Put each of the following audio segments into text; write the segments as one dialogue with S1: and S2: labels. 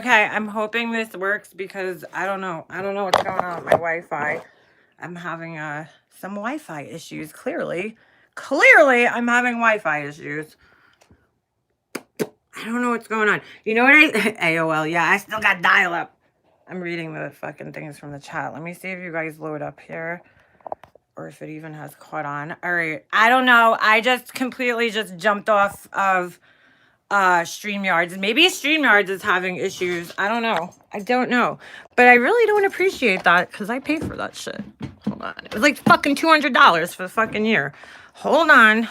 S1: Okay, I'm hoping this works because I don't know. I don't know what's going on with my Wi-Fi. I'm having some Wi-Fi issues. Clearly, I'm having Wi-Fi issues. I don't know what's going on. You know what AOL, yeah, I still got dial-up. I'm reading the fucking things from the chat. Let me see if you guys load up here. Or if it even has caught on. All right. I don't know. I just completely just jumped off of StreamYards. Maybe StreamYards is having issues. I don't know. I don't know. But I really don't appreciate that because I paid for that shit. Hold on. It was like fucking $200 for the fucking year. Hold on.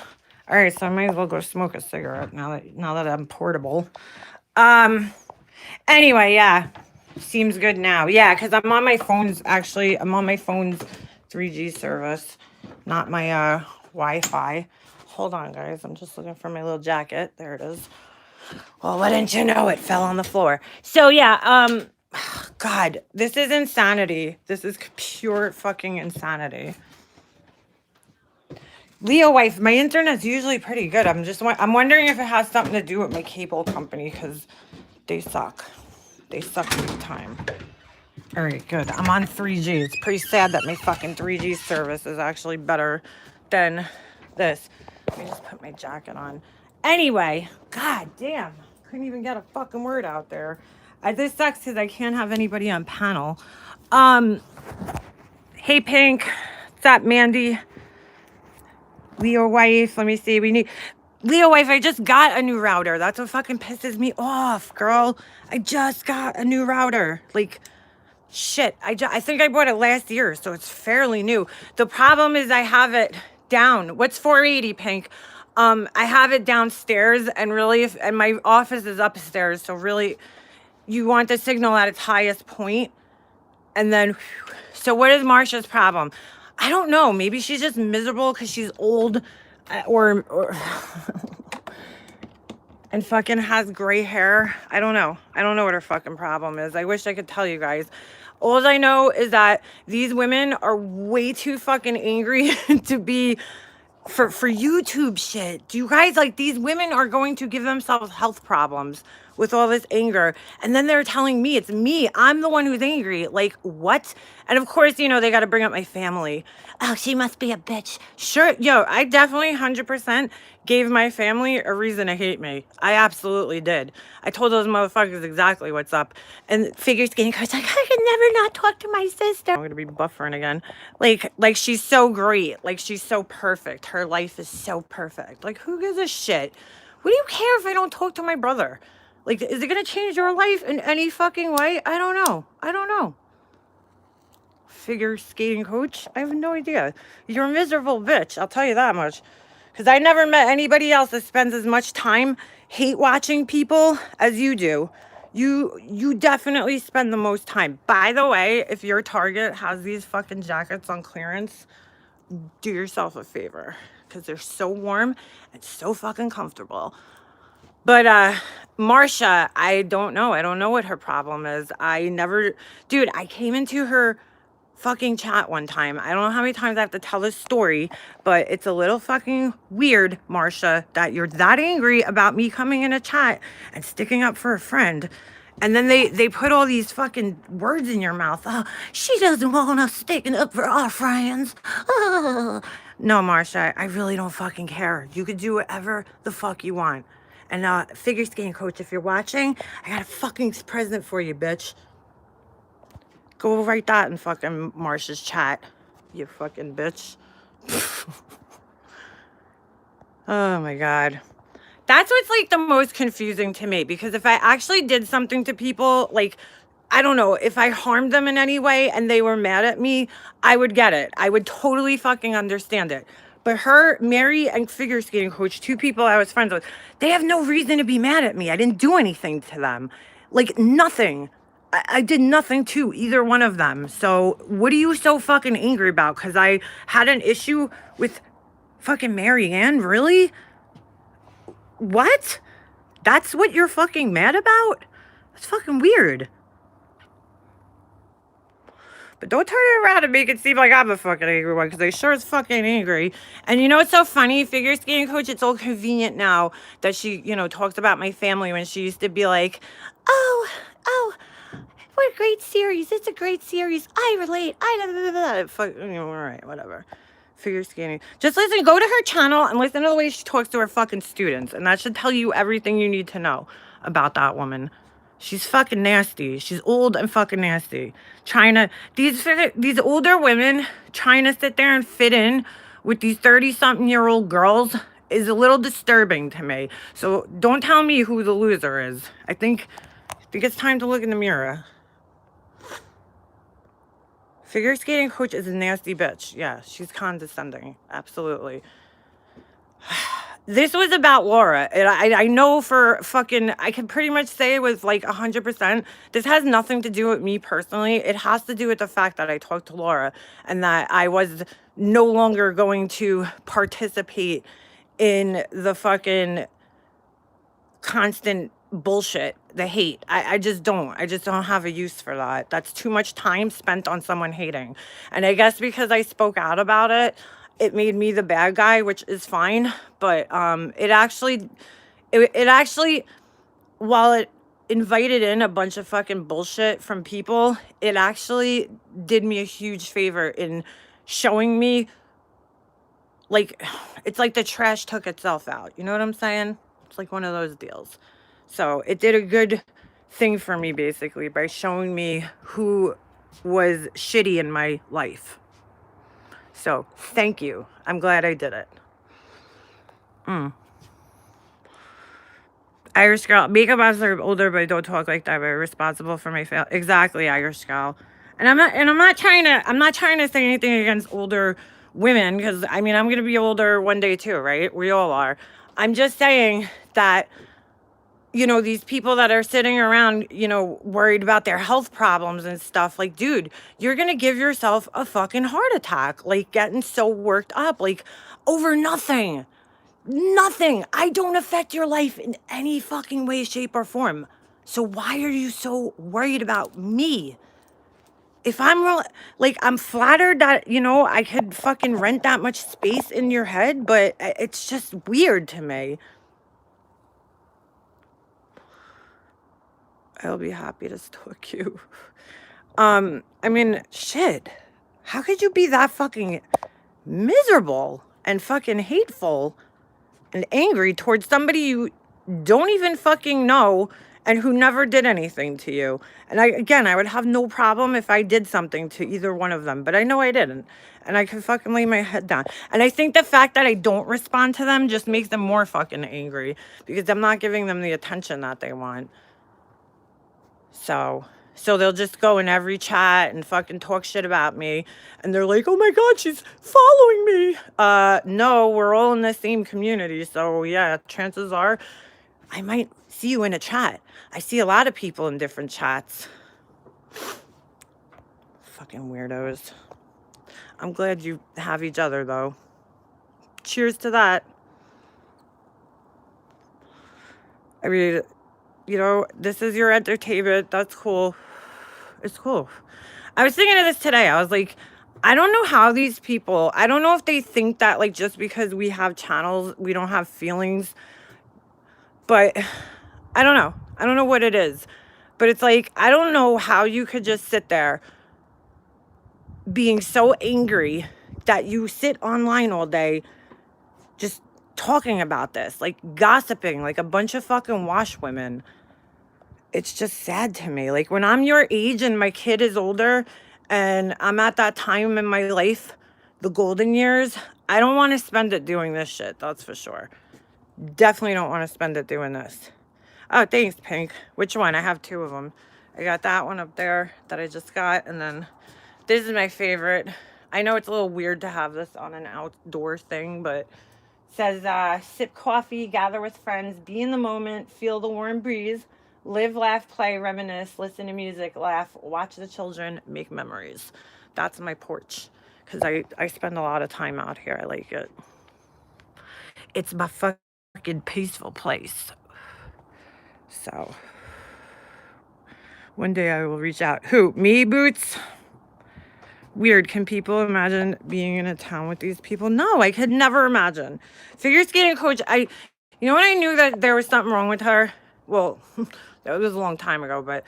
S1: All right, so I might as well go smoke a cigarette now that I'm portable. Anyway, yeah. Seems good now. Yeah, because I'm on my phone's 3G service, not my Wi-Fi. Hold on, guys. I'm just looking for my little jacket. There it is. Well, wouldn't you know, it fell on the floor. So yeah, God, this is insanity. This is pure fucking insanity. Leo wife, my internet's usually pretty good. I'm wondering if it has something to do with my cable company because they suck. They suck big time. All right, good. I'm on 3G. It's pretty sad that my fucking 3G service is actually better than this. Let me just put my jacket on. Anyway, god damn. Couldn't even get a fucking word out there. This sucks because I can't have anybody on panel. Hey, Pink. What's up, Mandy? Leo wife. Let me see. Leo wife, I just got a new router. That's what fucking pisses me off, girl. I just got a new router. Like, shit, I think I bought it last year, so it's fairly new. The problem is I have it down. What's 480, Pink? I have it downstairs, and really, and my office is upstairs, so really, you want the signal at its highest point, and then, so what is Marsha's problem? I don't know. Maybe she's just miserable because she's old, or and fucking has gray hair. I don't know. I don't know what her fucking problem is. I wish I could tell you guys. All I know is that these women are way too fucking angry to be for YouTube shit. Do you guys, like, these women are going to give themselves health problems with all this anger, and then they're telling me it's me. I'm the one who's angry. Like, what? And of course, you know, they got to bring up my family. Oh, she must be a bitch. Sure, yo, I definitely 100% gave my family a reason to hate me. I absolutely did. I told those motherfuckers exactly what's up. And figure skating coach like, I could never not talk to my sister. I'm gonna be buffering again. Like she's so great. Like she's so perfect. Her life is so perfect. Like, who gives a shit? What do you care if I don't talk to my brother? Like, is it gonna change your life in any fucking way? I don't know. I don't know. Figure skating coach? I have no idea. You're a miserable bitch. I'll tell you that much. Because I never met anybody else that spends as much time hate watching people as you do. You definitely spend the most time. By the way, if your Target has these fucking jackets on clearance, do yourself a favor. Because they're so warm and so fucking comfortable. But Marsha, I don't know. I don't know what her problem is. Dude, I came into her fucking chat one time. I don't know how many times I have to tell this story, but it's a little fucking weird, Marsha, that you're that angry about me coming in a chat and sticking up for a friend. And then they put all these fucking words in your mouth. Oh, she doesn't want us sticking up for our friends. Oh. No, Marsha, I really don't fucking care. You could do whatever the fuck you want. And figure skating coach, if you're watching, I got a fucking present for you, bitch. Go write that in fucking Marsha's chat, you fucking bitch. Oh my God. That's what's like the most confusing to me, because if I actually did something to people, like, I don't know, if I harmed them in any way and they were mad at me, I would get it. I would totally fucking understand it. But her, Mary, and figure skating coach, two people I was friends with, they have no reason to be mad at me. I didn't do anything to them. Like, nothing. I did nothing to either one of them. So what are you so fucking angry about? Because I had an issue with fucking Mary Ann? Really? What? That's what you're fucking mad about? That's fucking weird. But don't turn it around and make it seem like I'm a fucking angry one, because I sure is fucking angry. And you know what's so funny? Figure skating coach, it's all convenient now that she, you know, talks about my family when she used to be like, oh, a great series. It's a great series. I relate. All right, whatever. Figure skating. Just listen, go to her channel and listen to the way she talks to her fucking students. And that should tell you everything you need to know about that woman. She's fucking nasty. She's old and fucking nasty. Trying to, these older women trying to sit there and fit in with these 30-something-year-old girls is a little disturbing to me. So don't tell me who the loser is. I think it's time to look in the mirror. Figure skating coach is a nasty bitch. Yeah, she's condescending. Absolutely. This was about Laura. And I know for fucking, I can pretty much say with like 100%, this has nothing to do with me personally. It has to do with the fact that I talked to Laura and that I was no longer going to participate in the fucking constant bullshit, the hate. I just don't have a use for that. That's too much time spent on someone hating. And I guess because I spoke out about it, it made me the bad guy, which is fine. But it actually, while it invited in a bunch of fucking bullshit from people, it actually did me a huge favor in showing me, like, it's like the trash took itself out. You know what I'm saying? It's like one of those deals. So it did a good thing for me, basically, by showing me who was shitty in my life. So thank you. I'm glad I did it. Irish girl, makeup artists are older, but don't talk like that. Very responsible for my fail. Exactly, Irish girl. And I'm not trying to say anything against older women, because I mean I'm gonna be older one day too, right? We all are. I'm just saying that, you know, these people that are sitting around, you know, worried about their health problems and stuff, like, dude, you're gonna give yourself a fucking heart attack, like getting so worked up, like over nothing. Nothing. I don't affect your life in any fucking way, shape, or form. So why are you so worried about me? If I'm real, like, I'm flattered that, you know, I could fucking rent that much space in your head, but it's just weird to me. I'll be happy to stalk you. I mean, shit. How could you be that fucking miserable and fucking hateful and angry towards somebody you don't even fucking know and who never did anything to you? And I would have no problem if I did something to either one of them, but I know I didn't. And I can fucking lay my head down. And I think the fact that I don't respond to them just makes them more fucking angry, because I'm not giving them the attention that they want. So they'll just go in every chat and fucking talk shit about me. And they're like, oh my God, she's following me. No, we're all in the same community. So yeah, chances are I might see you in a chat. I see a lot of people in different chats. Fucking weirdos. I'm glad you have each other though. Cheers to that. I mean, you know, this is your entertainment. That's cool. It's cool. I was thinking of this today. I was like, I don't know how these people, I don't know if they think that, like, just because we have channels, we don't have feelings. But I don't know. I don't know what it is. But it's like, I don't know how you could just sit there being so angry that you sit online all day just talking about this, like gossiping like a bunch of fucking wash women. It's just sad to me. Like, when I'm your age and my kid is older and I'm at that time in my life, the golden years, I don't want to spend it doing this shit. That's for sure. Definitely don't want to spend it doing this. Oh, thanks, Pink. Which one? I have two of them. I got that one up there that I just got. And then this is my favorite. I know it's a little weird to have this on an outdoor thing, but it says, sip coffee, gather with friends, be in the moment, feel the warm breeze, live, laugh, play, reminisce, listen to music, laugh, watch the children, make memories. That's my porch, because I spend a lot of time out here. I like it. It's my fucking peaceful place. So one day I will reach out. Who? Me, Boots? Weird. Can people imagine being in a town with these people? No, I could never imagine. Figure skating coach, you know when I knew that there was something wrong with her? Well, that was a long time ago, but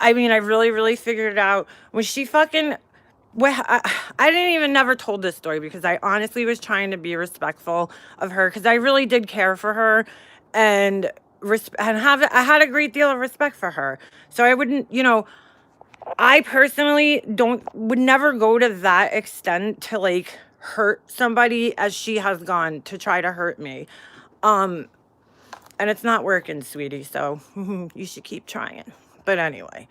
S1: I mean, I really, really figured it out when she fucking. Well, I didn't even never told this story because I honestly was trying to be respectful of her because I really did care for her, and I had a great deal of respect for her. So I wouldn't, I personally would never go to that extent to like hurt somebody as she has gone to try to hurt me. And it's not working, sweetie, so you should keep trying. But anyway,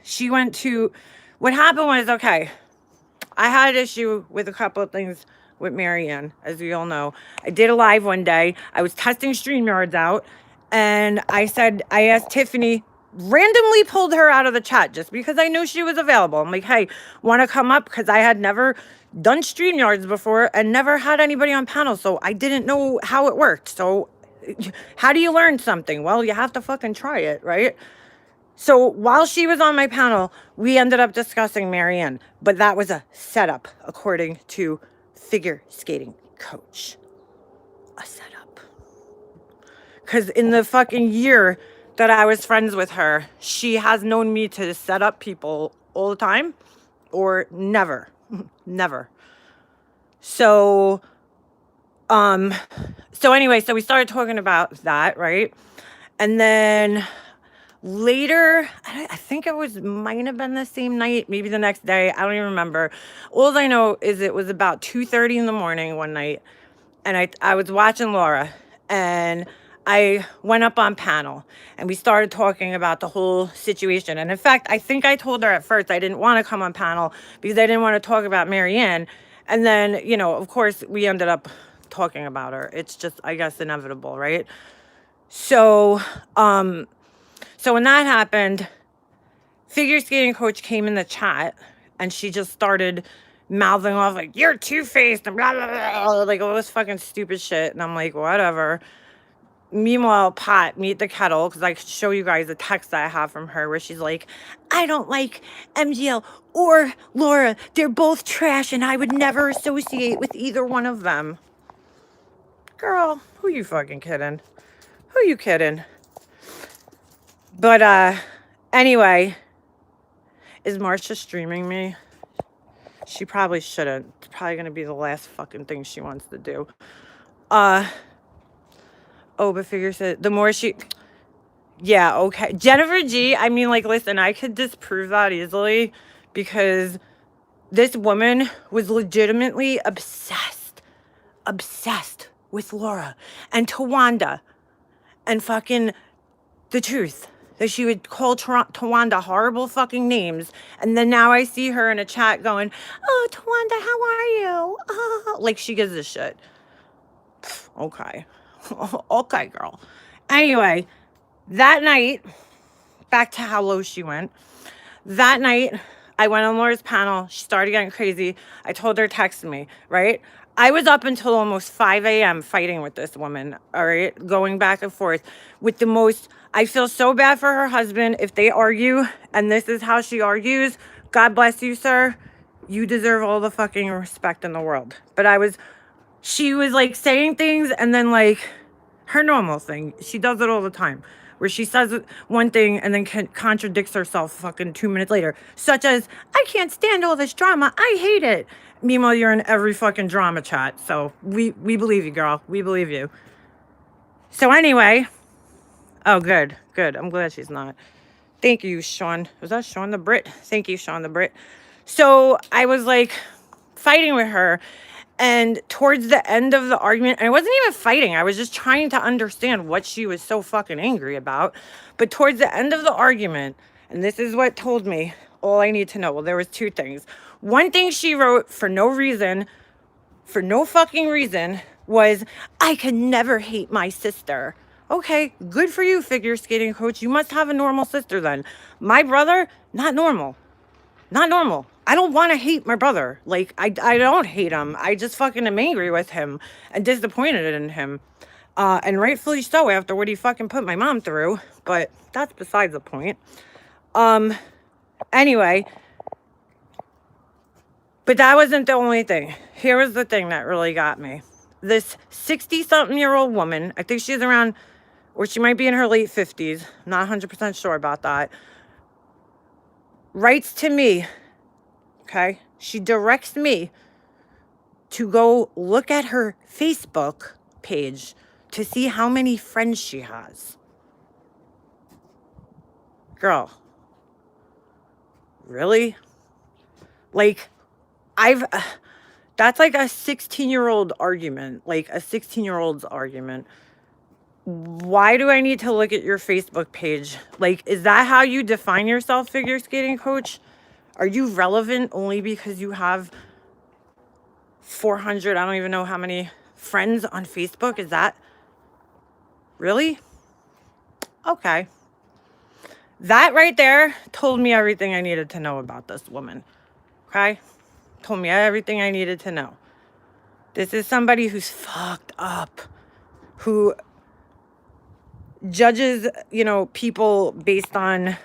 S1: she went to, what happened was, okay, I had an issue with a couple of things with Marianne, as we all know. I did a live one day. I was testing StreamYards out, and I asked Tiffany, randomly pulled her out of the chat just because I knew she was available. I'm like, hey, want to come up? Because I had never done StreamYards before and never had anybody on panel, so I didn't know how it worked. So how do you learn something? Well, you have to fucking try it, right? So while she was on my panel, we ended up discussing Marianne, but that was a setup, according to figure skating coach. A setup. Because in the fucking year that I was friends with her, she has known me to set up people all the time or never. Never. So anyway, so we started talking about that, right? And then later, I think might have been the same night, maybe the next day. I don't even remember. All I know is it was about 2:30 in the morning one night, and I was watching Laura, and I went up on panel, and we started talking about the whole situation. And in fact, I think I told her at first I didn't want to come on panel because I didn't want to talk about Marianne. And then, of course, we ended up talking about her. It's just, I guess, inevitable, right? So when that happened, figure skating coach came in the chat and she just started mouthing off like, you're two-faced and blah, blah, blah, like all this fucking stupid shit. And I'm like, whatever. Meanwhile, meet the kettle, because I could show you guys a text that I have from her where she's like, I don't like MGL or Laura. They're both trash and I would never associate with either one of them. Girl, who you fucking kidding? Who you kidding? But anyway, is Marsha streaming me? She probably shouldn't. It's probably gonna be the last fucking thing she wants to do. But figure said the more she, yeah, okay. Jennifer G, I mean, like, listen, I could disprove that easily because this woman was legitimately obsessed with Laura and Tawanda and fucking the truth. That she would call Tawanda horrible fucking names. And then now I see her in a chat going, oh, Tawanda, how are you? Like she gives a shit. Okay. Okay, girl. Anyway, that night, back to how low she went. That night, I went on Laura's panel. She started getting crazy. I told her, text me, right? I was up until almost 5 a.m. fighting with this woman, all right? Going back and forth with the most... I feel so bad for her husband if they argue, and this is how she argues. God bless you, sir. You deserve all the fucking respect in the world. But she was like saying things and then like her normal thing. She does it all the time. Where she says one thing and then contradicts herself fucking 2 minutes later. Such as, I can't stand all this drama. I hate it. Meanwhile, you're in every fucking drama chat. So we believe you, girl. We believe you. So anyway... Oh, good. I'm glad she's not. Thank you, Sean. Was that Sean the Brit? Thank you, Sean the Brit. So I was like fighting with her. And towards the end of the argument, and I wasn't even fighting. I was just trying to understand what she was so fucking angry about. But towards the end of the argument, and this is what told me all I need to know. Well, there was two things. One thing she wrote for no fucking reason, was, I could never hate my sister. Okay, good for you, figure skating coach. You must have a normal sister then. My brother, not normal. Not normal. I don't want to hate my brother. Like, I don't hate him. I just fucking am angry with him and disappointed in him. And rightfully so after what he fucking put my mom through. But that's besides the point. Anyway. But that wasn't the only thing. Here was the thing that really got me. This 60-something-year-old woman, I think she's around... or she might be in her late 50s. Not 100% sure about that. writes to me, okay? She directs me to go look at her Facebook page to see how many friends she has. Girl, really? Like, that's like a 16-year-old argument, like a 16-year-old's argument. Why do I need to look at your Facebook page? Like, is that how you define yourself, figure skating coach? Are you relevant only because you have 400, I don't even know how many friends on Facebook? Is that really? Okay. That right there told me everything I needed to know about this woman. Okay? Told me everything I needed to know. This is somebody who's fucked up, who judges, you know, people based on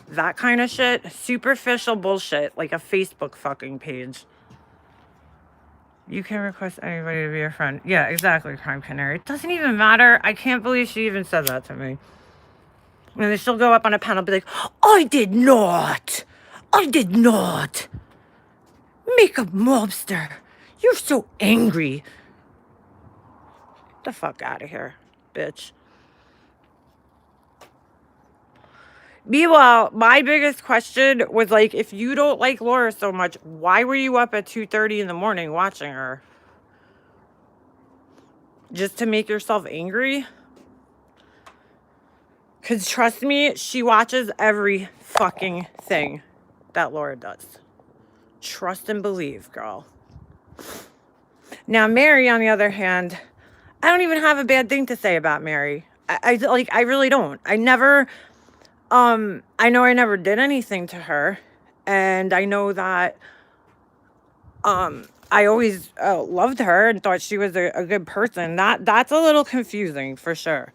S1: that kind of shit. Superficial bullshit, like a Facebook fucking page. You can request anybody to be your friend. Yeah, exactly, Crime Canary. It doesn't even matter. I can't believe she even said that to me. And then she'll go up on a panel and be like, I did not make a mobster. You're so angry. Get the fuck out of here, bitch. Meanwhile, my biggest question was like, if you don't like Laura so much, why were you up at 2:30 in the morning watching her? Just to make yourself angry? Because trust me, she watches every fucking thing that Laura does. Trust and believe, girl. Now, Mary, on the other hand, I don't even have a bad thing to say about Mary. I really don't. I know I never did anything to her. And I know that, I always loved her and thought she was a good person. That's a little confusing, for sure.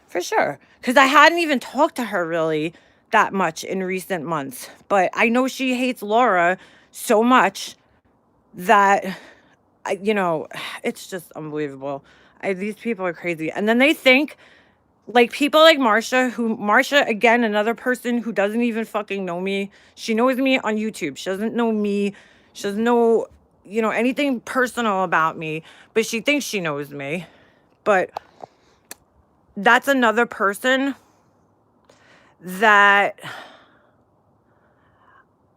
S1: For sure. Because I hadn't even talked to her really that much in recent months. But I know she hates Laura so much that, you know, it's just unbelievable. These people are crazy. And then they think, like, people like Marsha, again, another person who doesn't even fucking know me. She knows me on YouTube. She doesn't know me. She doesn't know, you know, anything personal about me. But she thinks she knows me. But that's another person that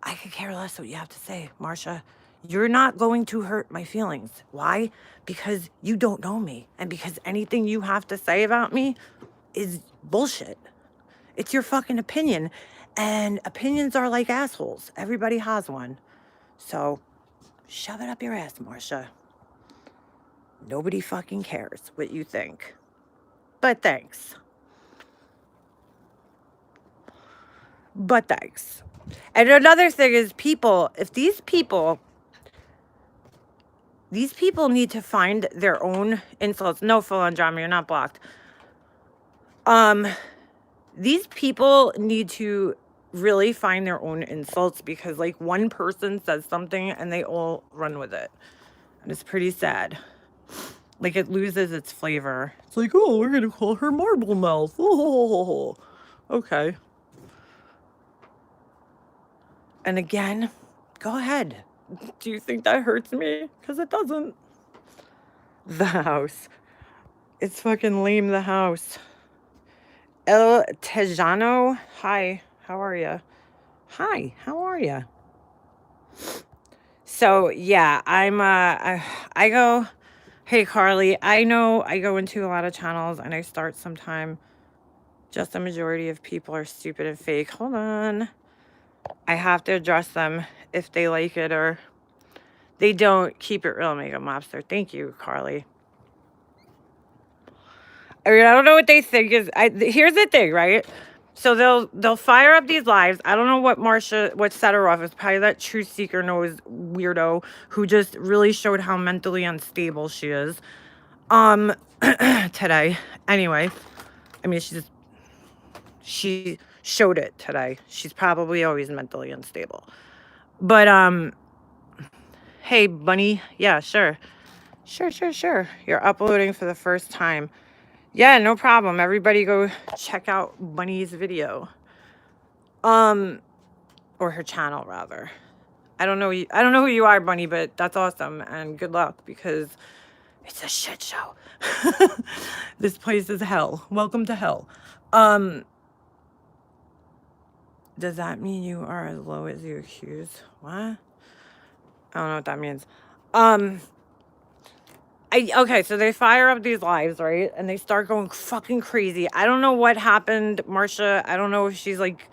S1: I could care less what you have to say, Marsha. You're not going to hurt my feelings. Why? Because you don't know me. And because anything you have to say about me is bullshit. It's your fucking opinion. And opinions are like assholes. Everybody has one. So shove it up your ass, Marsha. Nobody fucking cares what you think. But thanks. And another thing is people, if these people need to find their own insults. No, full on drama, you're not blocked. These people need to really find their own insults, because like one person says something and they all run with it. And it's pretty sad. Like, it loses its flavor. It's like, oh, we're gonna call her Marble Mouth. Oh, okay. And again, go ahead. Do you think that hurts me? Because it doesn't. The house. It's fucking lame, the house. El Tejano. Hi, how are you? Hi, how are you? So, yeah, I go, hey, Carly, I know I go into a lot of channels and I start sometime. Just the majority of people are stupid and fake. Hold on. I have to address them if they like it or they don't. Keep it real, make a mobster. Thank you, Carly. I mean, I don't know what they think is. Here's the thing, right? So they'll fire up these lives. I don't know what set her off. It's probably that truth seeker knows weirdo who just really showed how mentally unstable she is. Today. Anyway, I mean, she showed it today. She's probably always mentally unstable. But hey, Bunny. Yeah, sure. Sure. You're uploading for the first time. Yeah, no problem. Everybody go check out Bunny's video. or her channel rather. I don't know who you are, Bunny, but that's awesome and good luck because it's a shit show. This place is hell. Welcome to hell. Does that mean you are as low as you accuse? What? I don't know what that means. Okay, so they fire up these lives, right? And they start going fucking crazy. I don't know what happened, Marsha. I don't know if she's like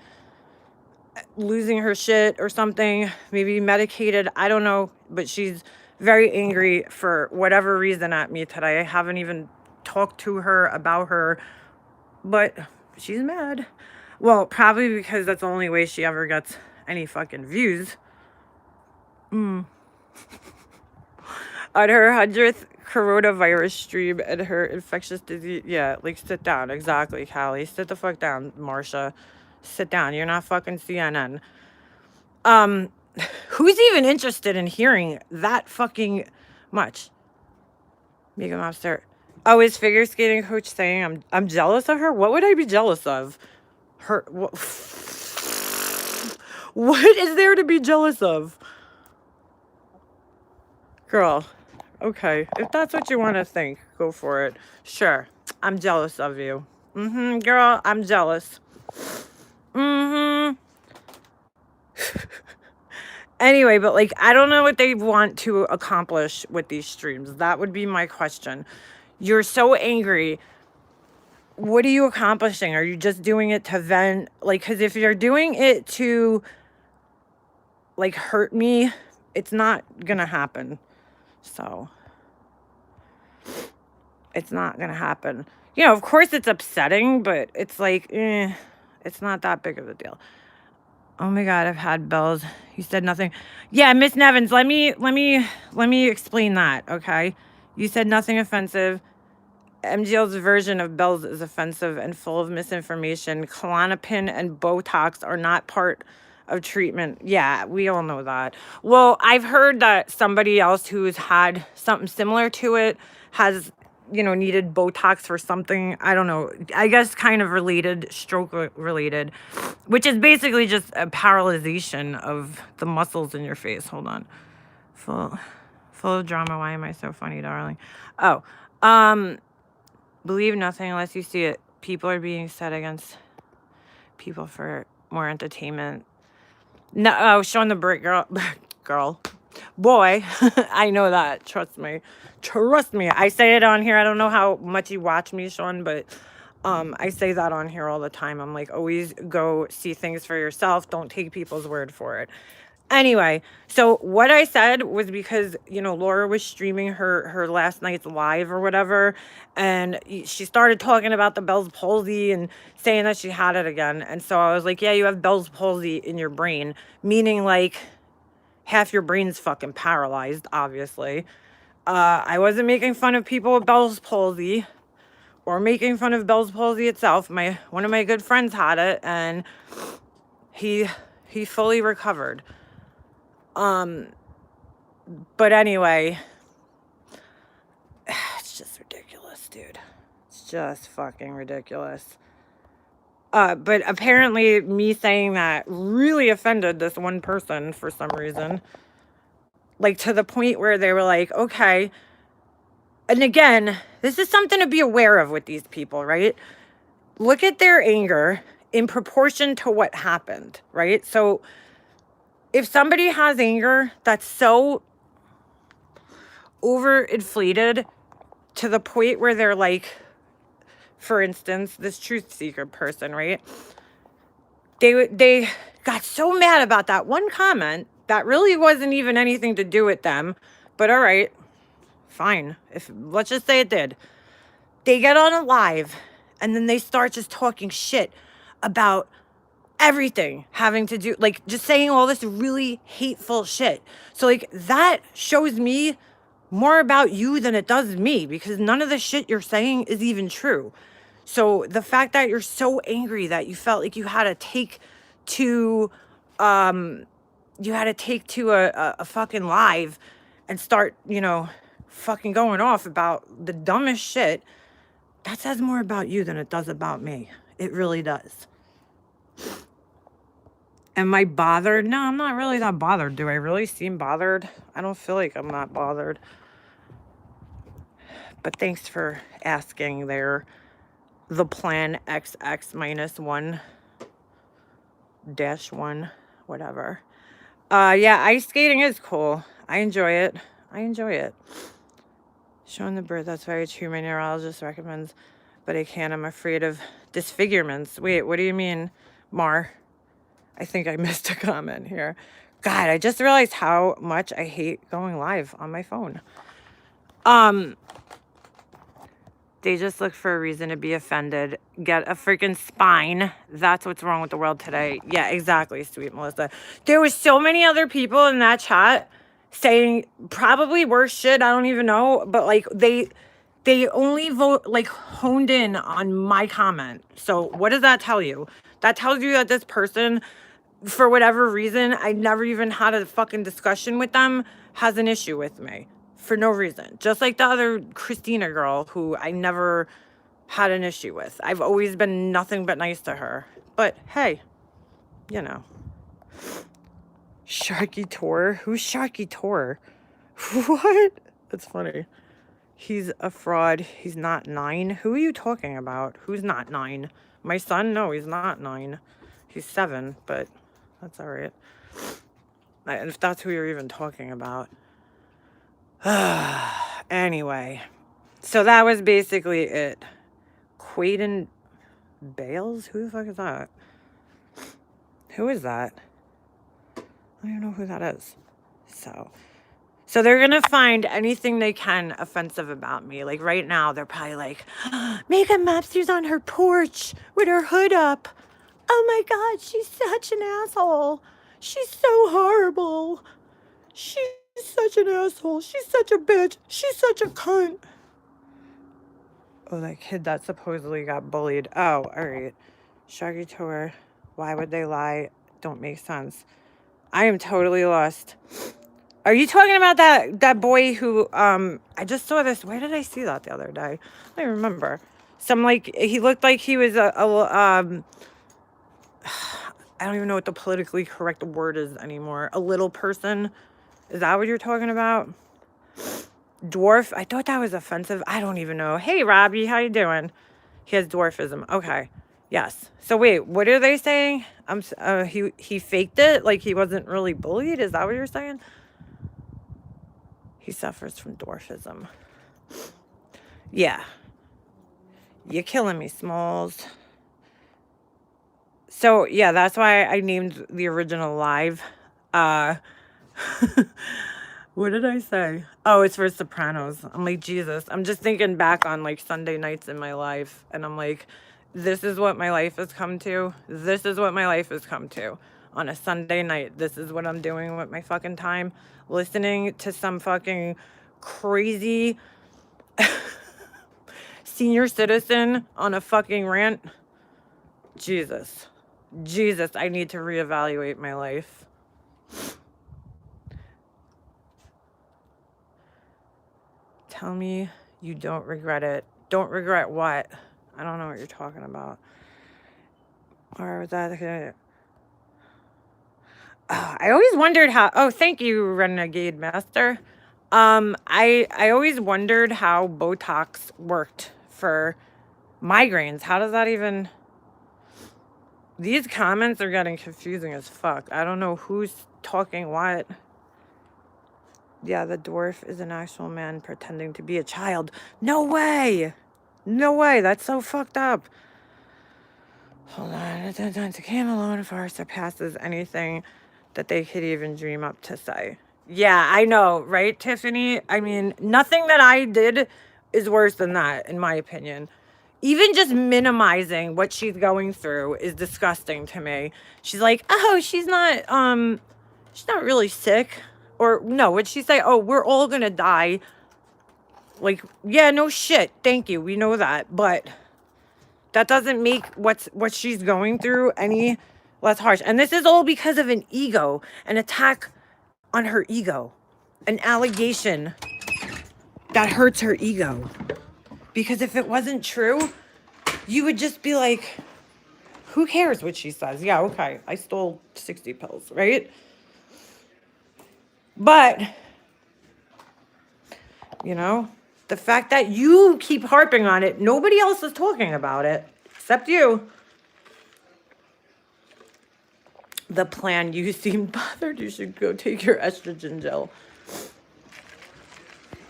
S1: losing her shit or something, maybe medicated. I don't know, but she's very angry for whatever reason at me today. I haven't even talked to her about her, but she's mad. Well, probably because that's the only way she ever gets any fucking views. On her 100th coronavirus stream and her infectious disease. Yeah, like sit down. Exactly, Callie. Sit the fuck down, Marsha. Sit down. You're not fucking CNN. Who's even interested in hearing that fucking much? Mega Mobster. Oh, is figure skating coach saying I'm jealous of her? What would I be jealous of? Her what, what is there to be jealous of? Girl, okay. If that's what you want to think, go for it. Sure. I'm jealous of you. Girl, I'm jealous. Anyway, but like, I don't know what they want to accomplish with these streams. That would be my question. You're so angry. What are you accomplishing? Are you just doing it to vent? Like, because if you're doing it to, like, hurt me, it's not gonna happen. So, it's not gonna happen. You know, of course it's upsetting, but it's like, it's not that big of a deal. Oh my God, I've had bells. You said nothing. Yeah, Miss Nevins, let me explain that, okay? You said nothing offensive. MGL's version of bells is offensive and full of misinformation. Klonopin and Botox are not part of treatment. Yeah, we all know that. Well, I've heard that somebody else who's had something similar to it has, you know, needed Botox for something. I don't know. I guess kind of related, stroke related, which is basically just a paralyzation of the muscles in your face. Hold on. Full of drama. Why am I so funny, darling? Oh, believe nothing unless you see it. People are being set against people for more entertainment. No, oh, showing the brick girl, boy, I know that. Trust me. I say it on here. I don't know how much you watch me, Sean, but I say that on here all the time. I'm like, always go see things for yourself. Don't take people's word for it. Anyway, so what I said was because, you know, Laura was streaming her last night's live or whatever, and she started talking about the Bell's palsy and saying that she had it again. And so I was like, yeah, you have Bell's palsy in your brain, meaning like half your brain's fucking paralyzed, obviously. I wasn't making fun of people with Bell's palsy or making fun of Bell's palsy itself. One of my good friends had it, and he fully recovered. But anyway, it's just ridiculous, dude. It's just fucking ridiculous. But apparently me saying that really offended this one person for some reason. Like, to the point where they were like, okay. And again, this is something to be aware of with these people, right? Look at their anger in proportion to what happened, right? So if somebody has anger that's so overinflated to the point where they're like, for instance, this truth seeker person, right? They got so mad about that one comment that really wasn't even anything to do with them. But all right, fine. Let's just say it did. They get on a live and then they start just talking shit about everything having to do, like, just saying all this really hateful shit. So like, that shows me more about you than it does me, because none of the shit you're saying is even true. So the fact that you're so angry that you felt like you had to take to a fucking live and start, you know, fucking going off about the dumbest shit, that says more about you than it does about me. It really does. Am I bothered? No, I'm not really that bothered. Do I really seem bothered? I don't feel like I'm not bothered. But thanks for asking there. The plan XX minus 1 dash 1, whatever. Yeah, ice skating is cool. I enjoy it. Showing the birth, that's very true. My neurologist recommends, but I can't. I'm afraid of disfigurements. Wait, what do you mean, Mar? I think I missed a comment here. God, I just realized how much I hate going live on my phone. They just look for a reason to be offended. Get a freaking spine. That's what's wrong with the world today. Yeah, exactly, sweet Melissa. There was so many other people in that chat saying probably worse shit. I don't even know. But like they only honed in on my comment. So what does that tell you? That tells you that this person, for whatever reason, I never even had a fucking discussion with them, has an issue with me. For no reason. Just like the other Christina girl who I never had an issue with. I've always been nothing but nice to her. But hey, you know. Sharky Tor? Who's Sharky Tor? What? That's funny. He's a fraud. He's not 9. Who are you talking about? Who's not 9? My son? No, he's not 9. He's 7, but that's all right. If that's who you're even talking about. Anyway, so that was basically it. Quaden Bales? Who the fuck is that? Who is that? I don't even know who that is. So they're going to find anything they can offensive about me. Like right now, they're probably like, Megan Mapster's on her porch with her hood up. Oh my God, she's such an asshole. She's so horrible. She's such an asshole. She's such a bitch. She's such a cunt. Oh, that kid that supposedly got bullied. Oh, all right. Shaggy Tour. Why would they lie? Don't make sense. I am totally lost. Are you talking about that boy who, I just saw this. Where did I see that the other day? I don't remember. He looked like he was I don't even know what the politically correct word is anymore. A little person. Is that what you're talking about? Dwarf? I thought that was offensive. I don't even know. Hey, Robbie, how you doing? He has dwarfism. Okay. Yes. So wait, what are they saying? He faked it? Like he wasn't really bullied? Is that what you're saying? He suffers from dwarfism. Yeah. You're killing me, Smalls. So, yeah, that's why I named the original live. What did I say? Oh, it's for Sopranos. I'm like, Jesus. I'm just thinking back on like Sunday nights in my life. And I'm like, this is what my life has come to. This is what my life has come to. On a Sunday night, this is what I'm doing with my fucking time. Listening to some fucking crazy senior citizen on a fucking rant. Jesus, I need to reevaluate my life. Tell me you don't regret it. Don't regret what? I don't know what you're talking about. Or was that... I always wondered how... Oh, thank you, Renegade Master. I always wondered how Botox worked for migraines. How does that even... These comments are getting confusing as fuck. I don't know who's talking what. Yeah, the dwarf is an actual man pretending to be a child. No way! No way, that's so fucked up. Hold on. To came alone far surpasses anything that they could even dream up to say. Yeah, I know, right, Tiffany? I mean, nothing that I did is worse than that, in my opinion. Even just minimizing what she's going through is disgusting to me. She's like, oh, she's not really sick. Or, no, what'd she say? Oh, we're all gonna die. Like, yeah, no shit. Thank you. We know that. But that doesn't make what she's going through any less harsh. And this is all because of an ego, an attack on her ego, an allegation that hurts her ego. Because if it wasn't true, you would just be like, Who cares what she says? Yeah, okay. I stole 60 pills, right? But, you know, the fact that you keep harping on it, nobody else is talking about it except you. The plan, you seem bothered. You should go take your estrogen gel.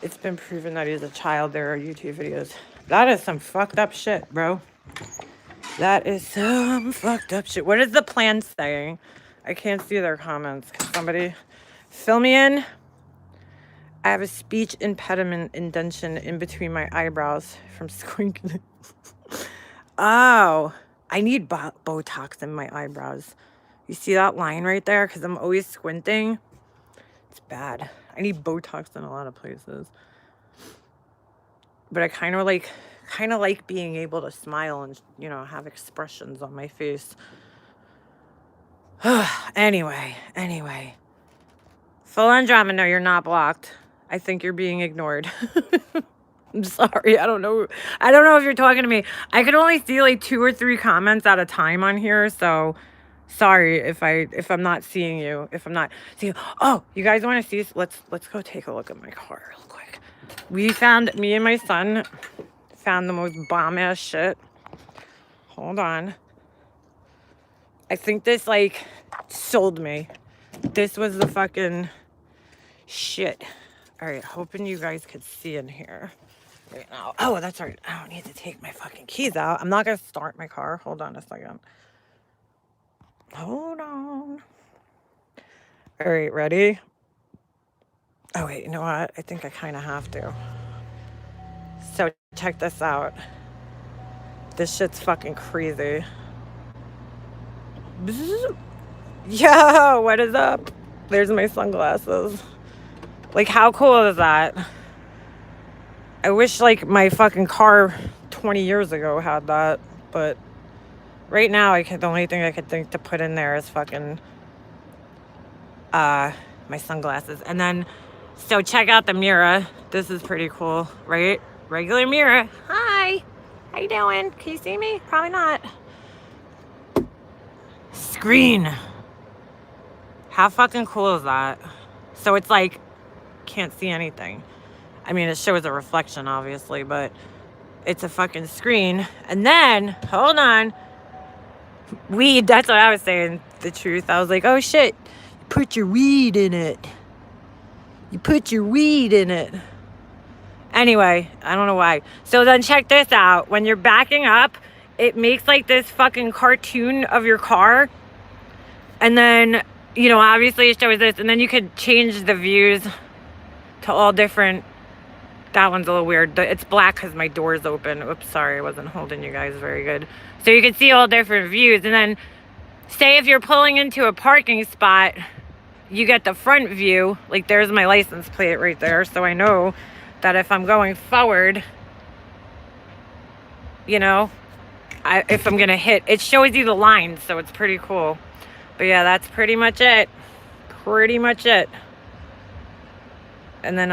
S1: It's been proven that he's a child. There are YouTube videos. That is some fucked up shit, bro. That is some fucked up shit. What is the plan saying? I can't see their comments. Can somebody fill me in? I have a speech impediment indentation in between my eyebrows from squinkling. Oh, I need Botox in my eyebrows. You see that line right there? Because I'm always squinting. It's bad. I need Botox in a lot of places. But I kind of like being able to smile and, you know, have expressions on my face. Anyway. Full on drama. No, you're not blocked. I think you're being ignored. I'm sorry. I don't know if you're talking to me. I could only see like 2 or 3 comments at a time on here, so sorry if I'm not seeing you. If I'm not seeing you. Oh, you guys want to see? Let's go take a look at my car real quick. Me and my son found the most bomb ass shit. Hold on. I think this like sold me. This was the fucking shit. All right, hoping you guys could see in here right now. Oh, that's right. I don't need to take my fucking keys out. I'm not gonna start my car. Hold on a second. Hold on. All right, ready? Oh wait, you know what? I think I kind of have to. So check this out. This shit's fucking crazy. Bzz. Yo, what is up? There's my sunglasses. Like, how cool is that? I wish, like, my fucking car 20 years ago had that. But right now, the only thing I could think to put in there is fucking my sunglasses. And then, so check out the mirror. This is pretty cool, right? Regular mirror. Hi. How you doing? Can you see me? Probably not. Screen. How fucking cool is that? So it's like, can't see anything. I mean, it shows a reflection, obviously, but it's a fucking screen. And then, hold on. Weed, that's what I was saying, the truth. I was like, oh shit, you put your weed in it. You put your weed in it. Anyway, I don't know why. So then check this out. When you're backing up, it makes like this fucking cartoon of your car. And then, you know, obviously it shows this. And then you could change the views to all different. That one's a little weird. It's black because my door's open. Oops, sorry. I wasn't holding you guys very good. So you can see all different views. And then say if you're pulling into a parking spot, you get the front view. Like there's my license plate right there. So I know that if I'm going forward, you know, if I'm going to hit, it shows you the lines. So it's pretty cool. But yeah, that's pretty much it. And then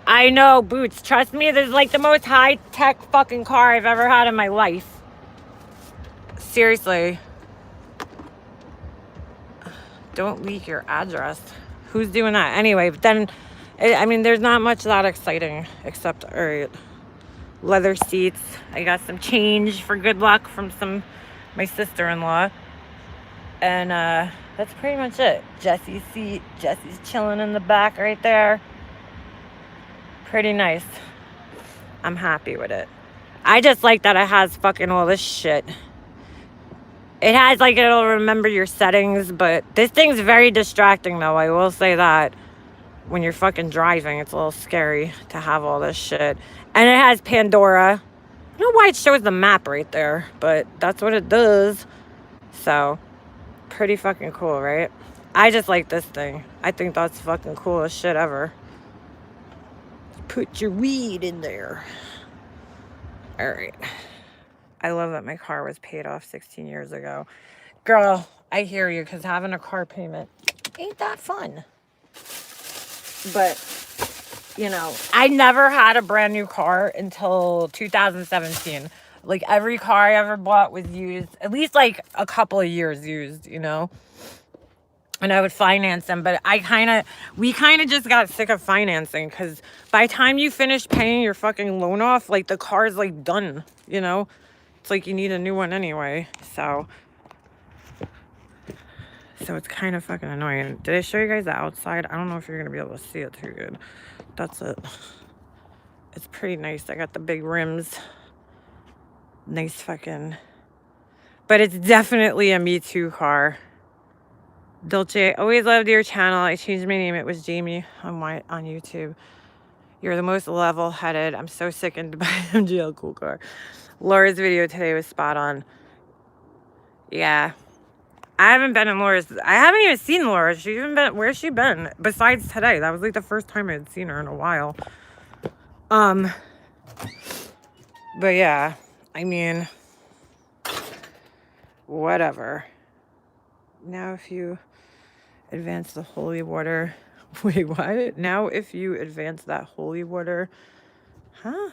S1: I know, Boots, trust me, this is like the most high-tech fucking car I've ever had in my life. Seriously. Don't leak your address. Who's doing that? Anyway, but then, I mean, there's not much that exciting except, all right, leather seats. I got some change for good luck from my sister-in-law. And that's pretty much it. Jesse's seat. Jesse's chilling in the back right there. Pretty nice. I'm happy with it. I just like that it has fucking all this shit. It has like, it'll remember your settings, but this thing's very distracting though. I will say that. When you're fucking driving, it's a little scary to have all this shit. And it has Pandora. I don't know why it shows the map right there, but that's what it does. So, pretty fucking cool, right? I just like this thing. I think that's fucking cool as shit ever. Put your weed in there. All right. I love that my car was paid off 16 years ago. Girl, I hear you, because having a car payment ain't that fun. But, you know, I never had a brand new car until 2017. Like every car I ever bought was used, at least like a couple of years used, you know? And I would finance them, but we kind of just got sick of financing because by the time you finish paying your fucking loan off, like the car's like done, you know? It's like you need a new one anyway, so it's kind of fucking annoying. Did I show you guys the outside? I don't know if you're gonna be able to see it too good. That's it. It's pretty nice. I got the big rims. Nice fucking, but it's definitely a Me Too car. Dolce, always loved your channel. I changed my name. It was Jamie on YouTube. You're the most level-headed. I'm so sickened to buy MGL cool car. Laura's video today was spot on. Yeah. I haven't been in Laura's. I haven't even seen Laura. Where's she been? Besides today. That was like the first time I had seen her in a while. But yeah. I mean, whatever. Now if you advance the holy water. Wait, what? Now if you advance that holy water. Huh?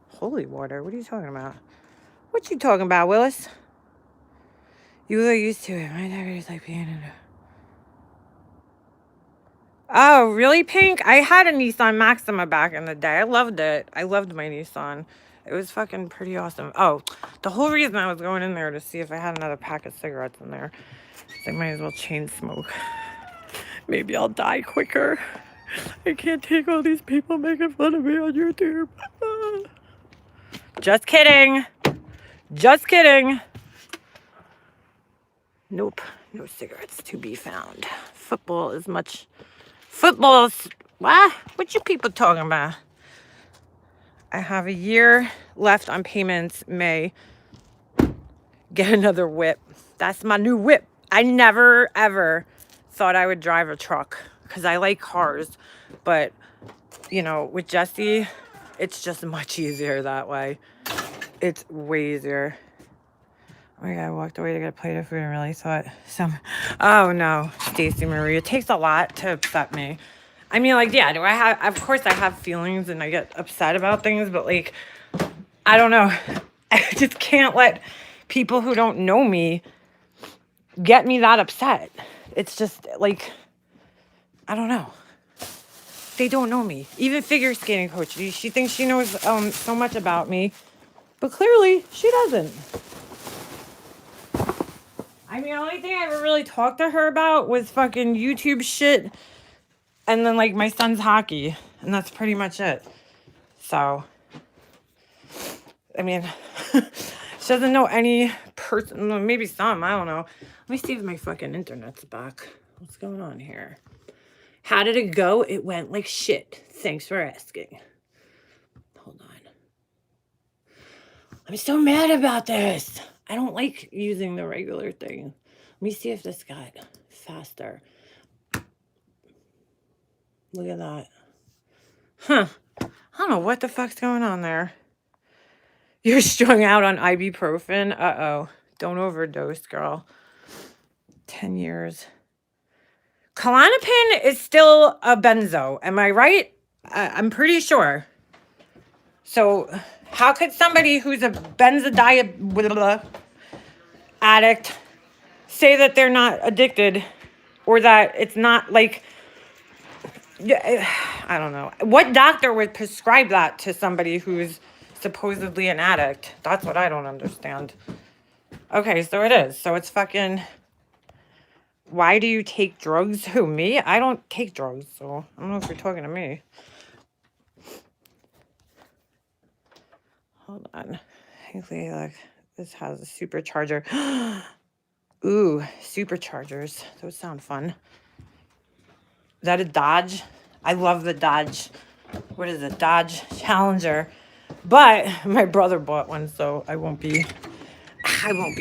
S1: Holy water? What are you talking about? What you talking about, Willis? You were used to it. My dad is like being in it. Oh, really, Pink? I had a Nissan Maxima back in the day. I loved it. I loved my Nissan. It was fucking pretty awesome. Oh, the whole reason I was going in there to see if I had another pack of cigarettes in there. I might as well chain smoke. Maybe I'll die quicker. I can't take all these people making fun of me on YouTube. Just kidding. Just kidding. Nope. No cigarettes to be found. Football's... What? What you people talking about? I have a year left on payments. May get another whip. That's my new whip. I never, ever thought I would drive a truck because I like cars. But, you know, with Jesse, it's just much easier that way. It's way easier. Oh my God, I walked away to get a plate of food and really thought oh no, Stacey Marie, it takes a lot to upset me. I mean, like, yeah, of course I have feelings and I get upset about things, but like, I don't know. I just can't let people who don't know me get me that upset. It's just like, I don't know. They don't know me. Even figure skating coach, she thinks she knows so much about me, but clearly she doesn't. I mean, the only thing I ever really talked to her about was fucking YouTube shit and then, like, my son's hockey. And that's pretty much it. So, I mean, she doesn't know any person. Maybe some. I don't know. Let me see if my fucking internet's back. What's going on here? How did it go? It went like shit. Thanks for asking. Hold on. I'm so mad about this. I don't like using the regular thing. Let me see if this got faster. Look at that. Huh. I don't know what the fuck's going on there. You're strung out on ibuprofen? Uh-oh. Don't overdose, girl. 10 years. Klonopin is still a benzo. Am I right? I'm pretty sure. So how could somebody who's a benzodiazepine addict say that they're not addicted or that it's not like, I don't know. What doctor would prescribe that to somebody who's supposedly an addict? That's what I don't understand. Okay, so it is. So it's fucking, why do you take drugs? Who, me? I don't take drugs, so I don't know if you're talking to me. Hold on. Hey, look. This has a supercharger. Ooh, superchargers. Those sound fun. Is that a Dodge? I love the Dodge. What is it? Dodge Challenger. But my brother bought one, so I won't be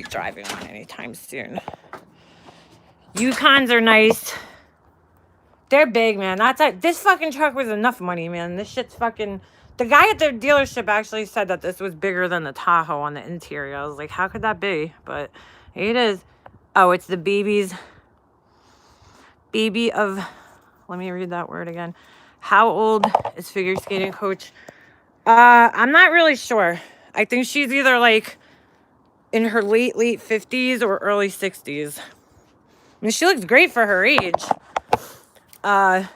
S1: driving one anytime soon. Yukons are nice. They're big, man. This fucking truck was enough money, man. This shit's fucking... The guy at their dealership actually said that this was bigger than the Tahoe on the interior. I was like, how could that be? But it is. Oh, it's the baby of... Let me read that word again. How old is figure skating coach? I'm not really sure. I think she's either like in her late 50s or early 60s. I mean, she looks great for her age. But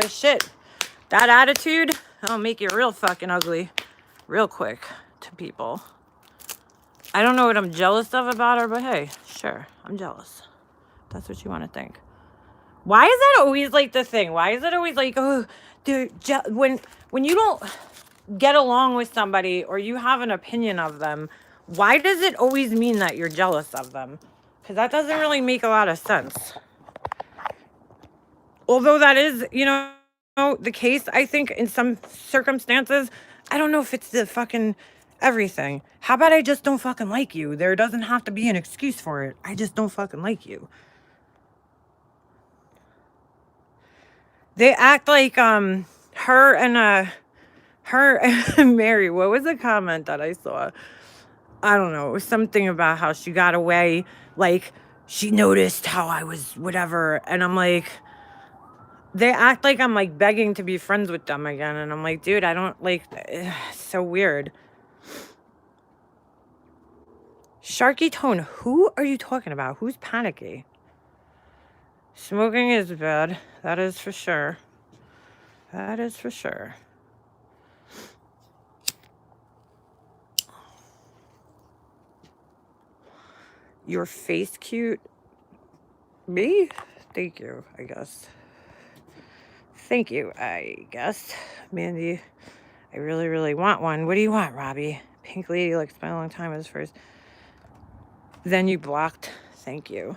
S1: shit, that attitude, that'll make you real fucking ugly real quick to people. I don't know what I'm jealous of about her, but hey, sure, I'm jealous. That's what you want to think. Why is that always like the thing? Why is it always like, oh, dude, when you don't get along with somebody or you have an opinion of them, why does it always mean that you're jealous of them? Because that doesn't really make a lot of sense. Although that is, the case, I think, in some circumstances. I don't know if it's the fucking everything. How about I just don't fucking like you? There doesn't have to be an excuse for it. I just don't fucking like you. They act like her and Mary. What was the comment that I saw? I don't know. It was something about how she got away. Like, she noticed how I was whatever. And I'm like, they act like I'm like begging to be friends with them again. And I'm like, dude, I don't like, so weird. Sharky Tone, who are you talking about? Who's panicky? Smoking is bad. That is for sure. That is for sure. Your face cute? Me? Thank you, I guess. Thank you, I guess. Mandy, I really, really want one. What do you want, Robbie? Pink lady, like, spent a long time as first. Then you blocked. Thank you.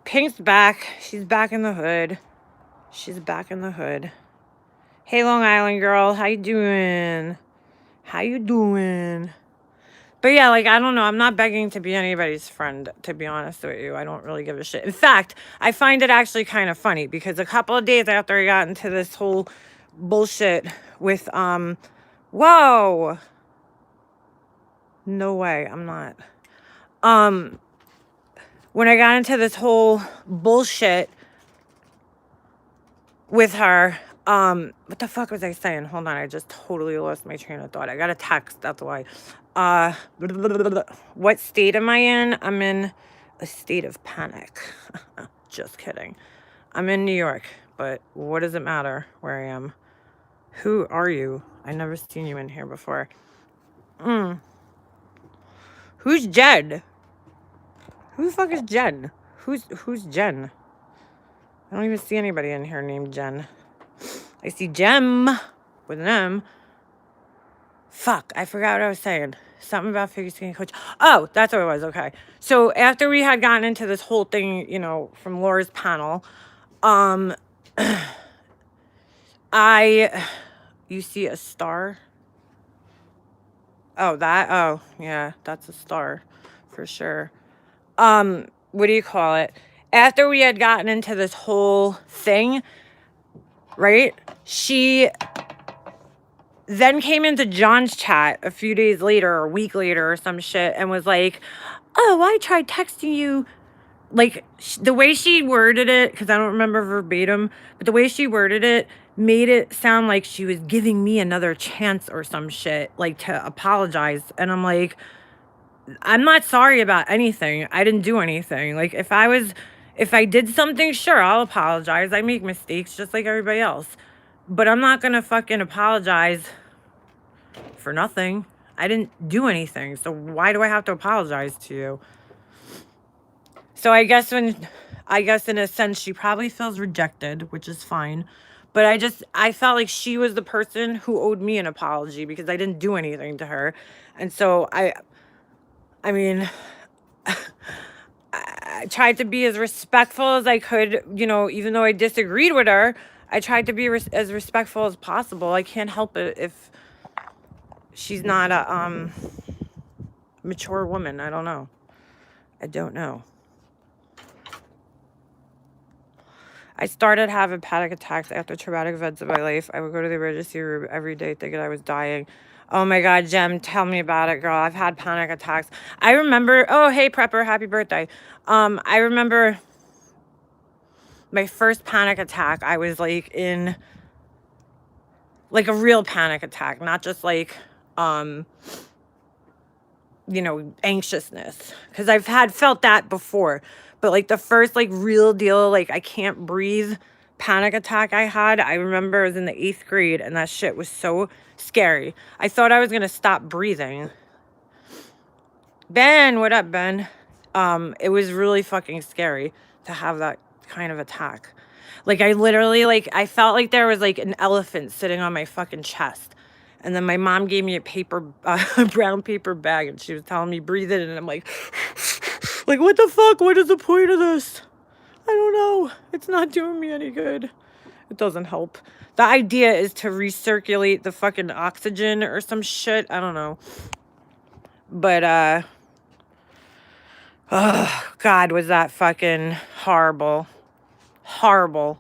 S1: Pink's back. She's back in the hood. She's back in the hood. Hey, Long Island girl. How you doing? How you doing? But yeah, like, I don't know. I'm not begging to be anybody's friend, to be honest with you. I don't really give a shit. In fact, I find it actually kind of funny because a couple of days after I got into this whole bullshit with, whoa. No way. I'm not. When I got into this whole bullshit with her, what the fuck was I saying? Hold on, I just totally lost my train of thought. I got a text, that's why. What state am I in? I'm in a state of panic. Just kidding. I'm in New York, but what does it matter where I am? Who are you? I never seen you in here before. Who's Jen? Who the fuck is Jen? Who's Jen? I don't even see anybody in here named Jen. I see Jem with an M. Fuck, I forgot what I was saying. Something about figure skating coach. Oh, that's what it was. Okay. So after we had gotten into this whole thing, from Laura's panel, you see a star? Oh, yeah, that's a star for sure. What do you call it? After we had gotten into this whole thing, right? She then came into John's chat a few days later or a week later or some shit and was like, oh, I tried texting you. Like, the way she worded it, because I don't remember verbatim, but the way she worded it made it sound like she was giving me another chance or some shit, like, to apologize. And I'm like, I'm not sorry about anything. I didn't do anything. Like, if I did something, sure, I'll apologize. I make mistakes just like everybody else. But I'm not gonna fucking apologize for nothing. I didn't do anything. So why do I have to apologize to you? So I guess in a sense she probably feels rejected, which is fine. But I felt like she was the person who owed me an apology because I didn't do anything to her. And so I mean, I tried to be as respectful as I could, even though I disagreed with her. I tried to be as respectful as possible. I can't help it if she's not a mature woman. I don't know. I don't know. I started having panic attacks after traumatic events in my life. I would go to the emergency room every day thinking I was dying. Oh my God, Jem, tell me about it, girl. I've had panic attacks. I remember, oh, hey, Prepper, happy birthday. I remember my first panic attack. I was like in, like a real panic attack, not just like, you know, anxiousness. Because I've felt that before. But like the first like real deal, like I can't breathe panic attack I had, I remember I was in the 8th grade and that shit was so scary. I thought I was gonna stop breathing. Ben, what up, Ben? It was really fucking scary to have that kind of attack. Like I literally, like I felt like there was like an elephant sitting on my fucking chest. And then my mom gave me a a brown paper bag, and she was telling me breathe it in, and I'm like what the fuck? What is the point of this? I don't know. It's not doing me any good. It doesn't help. The idea is to recirculate the fucking oxygen or some shit. I don't know. But oh God, was that fucking horrible. Horrible.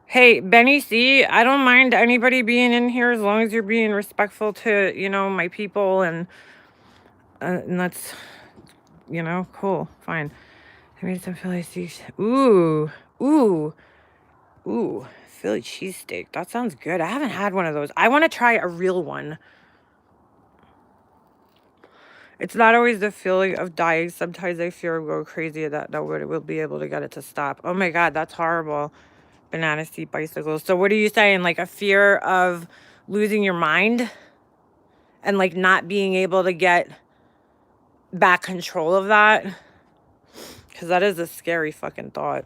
S1: Hey, Benny C, I don't mind anybody being in here as long as you're being respectful to, you know, my people, and that's, you know, cool, fine. I made some Philly cheese. Ooh, Philly cheesesteak. That sounds good. I haven't had one of those. I want to try a real one. It's not always the feeling of dying. Sometimes I fear I'll go crazy that nobody will be able to get it to stop. Oh my God, that's horrible. Banana seat bicycles. So what are you saying? Like a fear of losing your mind and like not being able to get back control of that? Because that is a scary fucking thought.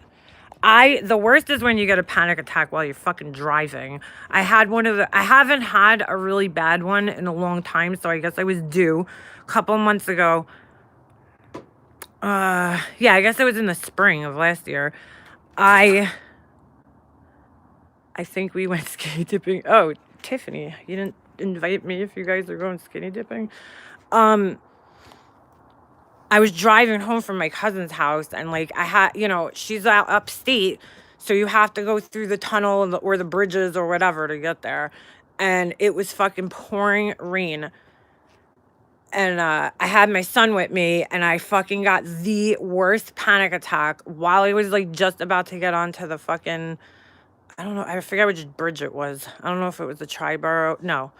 S1: The worst is when you get a panic attack while you're fucking driving. I haven't had a really bad one in a long time, so I guess I was due a couple months ago. Yeah, I guess it was in the spring of last year. I think we went skinny dipping. Oh, Tiffany, you didn't invite me if you guys are going skinny dipping. I was driving home from my cousin's house, and like I had, you know, she's out upstate, so you have to go through the tunnel or the bridges or whatever to get there. And it was fucking pouring rain. And I had my son with me, and I fucking got the worst panic attack while I was like just about to get onto the fucking, I don't know, I forget which bridge it was. I don't know if it was the Triborough. No,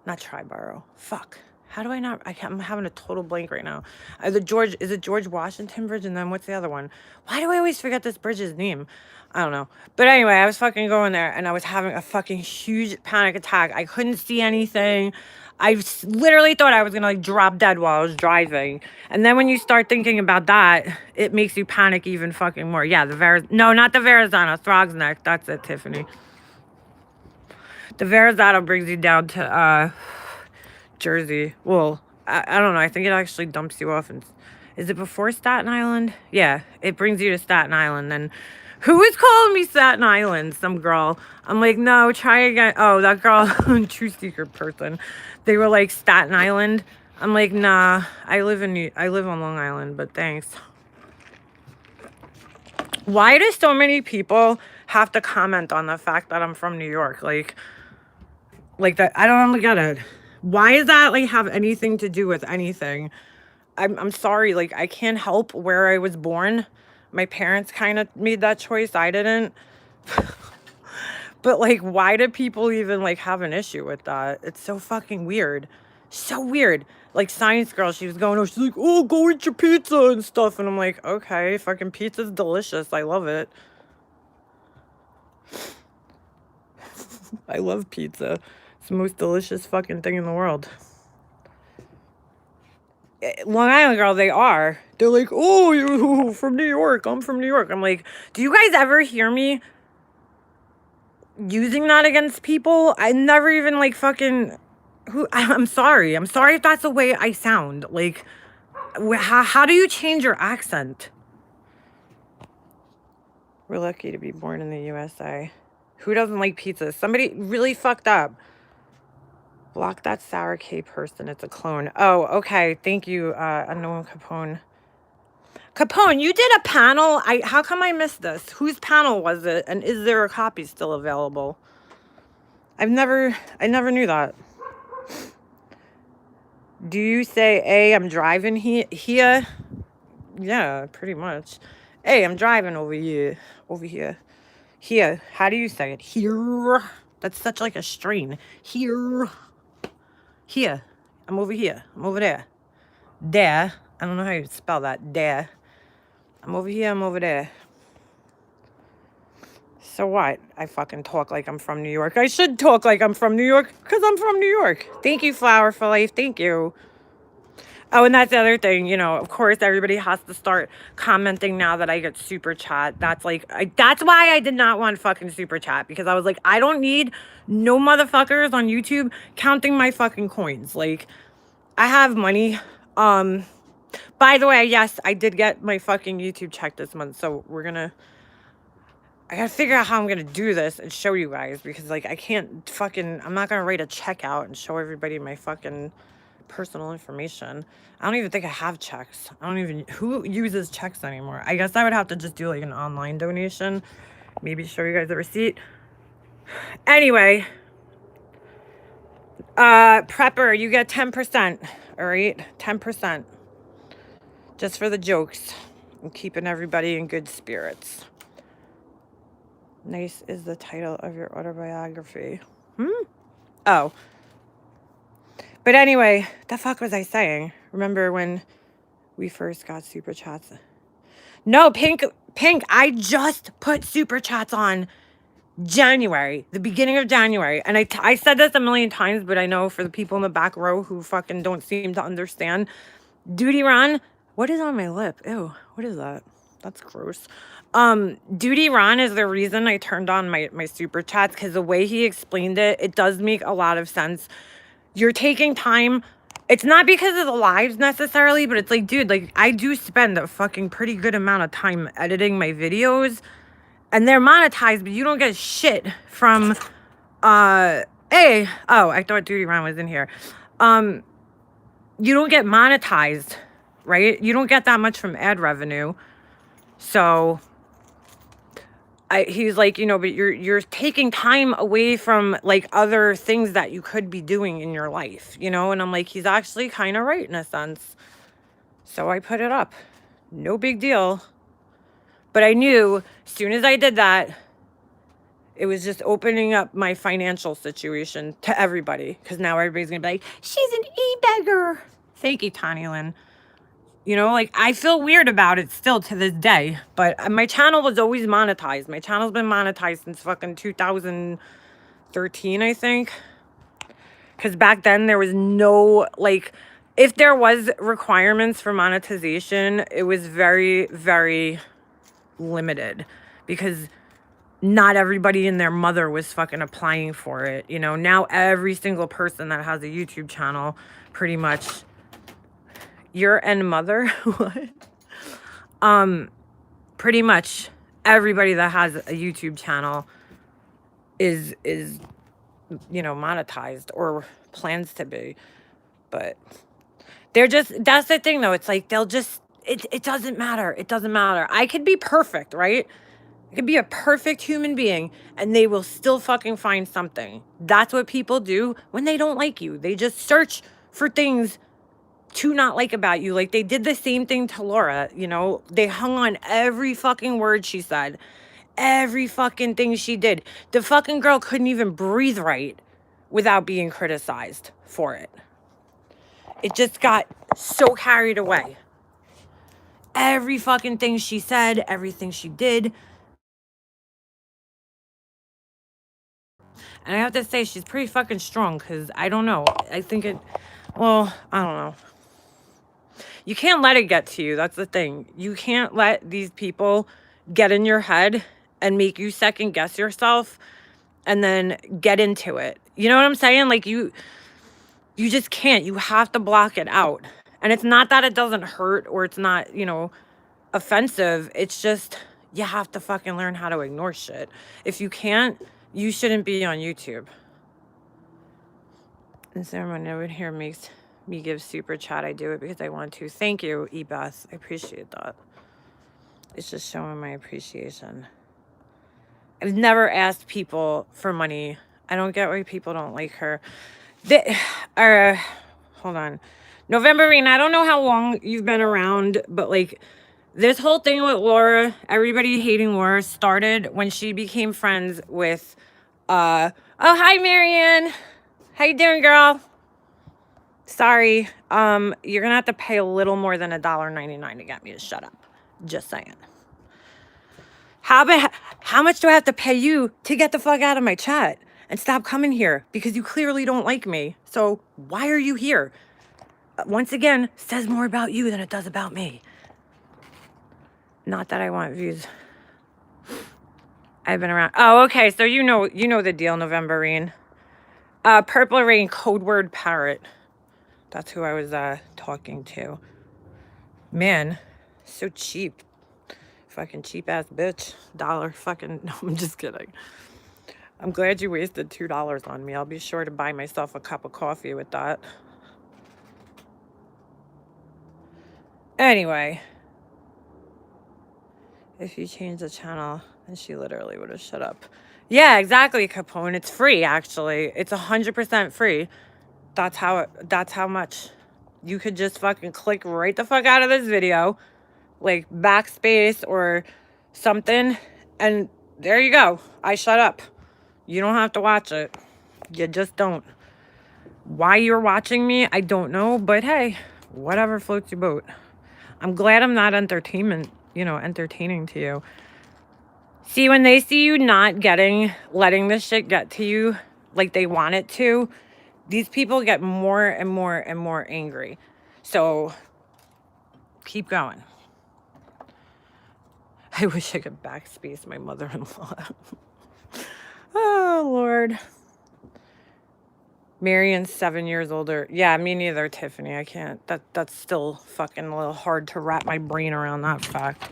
S1: not Triborough. Fuck. How do I not? I'm having a total blank right now. Is it George Washington Bridge? And then what's the other one? Why do I always forget this bridge's name? I don't know. But anyway, I was fucking going there, and I was having a fucking huge panic attack. I couldn't see anything. I literally thought I was gonna like drop dead while I was driving. And then when you start thinking about that, it makes you panic even fucking more. Yeah, no, not the Verrazano, Throg's Neck. That's it, Tiffany. The Verrazano brings you down to Jersey. Well, I don't know. I think it actually dumps you off. Is it before Staten Island? Yeah, it brings you to Staten Island. And who is calling me Staten Island? Some girl. I'm like, no, try again. Oh, that girl, true seeker person. They were like Staten Island. I'm like, nah. I live on Long Island, but thanks. Why do so many people have to comment on the fact that I'm from New York? Like that. I don't get it. Why does that like have anything to do with anything? I'm sorry, like I can't help where I was born. My parents kind of made that choice. I didn't. But like, why do people even like have an issue with that? It's so fucking weird. So weird. Like Science Girl, she was going, she's like, oh, go eat your pizza and stuff. And I'm like, okay, fucking pizza's delicious. I love it. I love pizza. It's the most delicious fucking thing in the world. Long Island girl, they are. They're like, oh, you're from New York. I'm from New York. I'm like, do you guys ever hear me using that against people? I never even like fucking... I'm sorry. I'm sorry if that's the way I sound. Like, how do you change your accent? We're lucky to be born in the USA. Who doesn't like pizza? Somebody really fucked up. Block that Sour K person. It's a clone. Oh, okay. Thank you, Unknown Capone. Capone, you did a panel. How come I missed this? Whose panel was it? And is there a copy still available? I never knew that. Do you say, hey, I'm driving here? Yeah, pretty much. Hey, I'm driving over here. Here. How do you say it? Here. That's such like a strain. Here. I'm over here. I'm over there. There. I don't know how you spell that. There. I'm over here, I'm over there. So what? I fucking talk like I'm from New York. I should talk like I'm from New York because I'm from New York. Thank you, Flower for Life. Thank you. Oh, and that's the other thing, you know, of course, everybody has to start commenting now that I get super chat. That's like, that's why I did not want fucking super chat, because I was like, I don't need no motherfuckers on YouTube counting my fucking coins. Like, I have money. By the way, yes, I did get my fucking YouTube check this month. So I gotta figure out how I'm gonna do this and show you guys, because like, I'm not gonna write a check out and show everybody my fucking personal information. I don't even think I have checks. Who uses checks anymore? I guess I would have to just do like an online donation. Maybe show you guys the receipt. Anyway, Prepper, you get 10%. All right, 10%. Just for the jokes. I'm keeping everybody in good spirits. Nice is the title of your autobiography. Oh. But anyway, the fuck was I saying? Remember when we first got super chats? No, Pink, I just put super chats on January, the beginning of January. And I said this a million times, but I know for the people in the back row who fucking don't seem to understand. Duty Ron, what is on my lip? Ew, what is that? That's gross. Duty Ron is the reason I turned on my super chats, because the way he explained it, it does make a lot of sense. You're taking time. It's not because of the lives necessarily, but it's like, dude, like, I do spend a fucking pretty good amount of time editing my videos, and they're monetized, but you don't get shit from, hey, oh, I thought Duty Ron was in here. You don't get monetized, right? You don't get that much from ad revenue. So he's like, you know, but you're taking time away from like other things that you could be doing in your life, you know? And I'm like, he's actually kind of right in a sense. So I put it up. No big deal. But I knew as soon as I did that, it was just opening up my financial situation to everybody. Because now everybody's going to be like, she's an e-beggar. Thank you, Tanya Lynn. You know, like, I feel weird about it still to this day. But my channel was always monetized. My channel's been monetized since fucking 2013, I think. Because back then there was no, like, if there was requirements for monetization, it was very, very limited. Because not everybody and their mother was fucking applying for it. You know, now every single person that has a YouTube channel pretty much... Your and mother? What? Pretty much everybody that has a YouTube channel is you know, monetized or plans to be. But they're just, that's the thing though. It's like they'll just, it doesn't matter. It doesn't matter. I could be perfect, right? I could be a perfect human being and they will still fucking find something. That's what people do when they don't like you. They just search for things to not like about you. Like, they did the same thing to Laura, you know? They hung on every fucking word she said. Every fucking thing she did. The fucking girl couldn't even breathe right without being criticized for it. It just got so carried away. Every fucking thing she said, everything she did. And I have to say, she's pretty fucking strong, because I don't know. I think it, well, I don't know. You can't let it get to you. That's the thing. You can't let these people get in your head and make you second guess yourself and then get into it. You know what I'm saying? Like, you just can't. You have to block it out. And it's not that it doesn't hurt or it's not, you know, offensive. It's just, you have to fucking learn how to ignore shit. If you can't, you shouldn't be on YouTube. And someone over here makes me give super chat. I do it because I want to. Thank you, Ebeth. I appreciate that. It's just showing my appreciation. I've never asked people for money. I don't get why people don't like her. Hold on. Novemberine, I don't know how long you've been around, but like, this whole thing with Laura, everybody hating Laura, started when she became friends with, oh, hi, Marianne. How you doing, girl? Sorry. You're gonna have to pay a little more than $1.99 to get me to shut up. Just saying. How much do I have to pay you to get the fuck out of my chat and stop coming here? Because you clearly don't like me. So why are you here? Once again, says more about you than it does about me. Not that I want views. I've been around. Oh, okay. So you know the deal, November Rain. Purple Rain, code word parrot. That's who I was talking to. Man, so cheap. Fucking cheap ass bitch. Dollar fucking. No, I'm just kidding. I'm glad you wasted $2 on me. I'll be sure to buy myself a cup of coffee with that. Anyway. If you change the channel, and she literally would have shut up. Yeah, exactly, Capone. It's free, actually. It's 100% free. That's how much. You could just fucking click right the fuck out of this video, like backspace or something, and there you go. I shut up. You don't have to watch it. You just don't. Why you're watching me, I don't know, but hey, whatever floats your boat. I'm glad I'm not entertaining to you. See, when they see you not letting this shit get to you like they want it to, these people get more and more and more angry. So keep going. I wish I could backspace my mother-in-law. Oh, Lord. Marion's 7 years older. Yeah, me neither, Tiffany. I can't. That's still fucking a little hard to wrap my brain around that fact.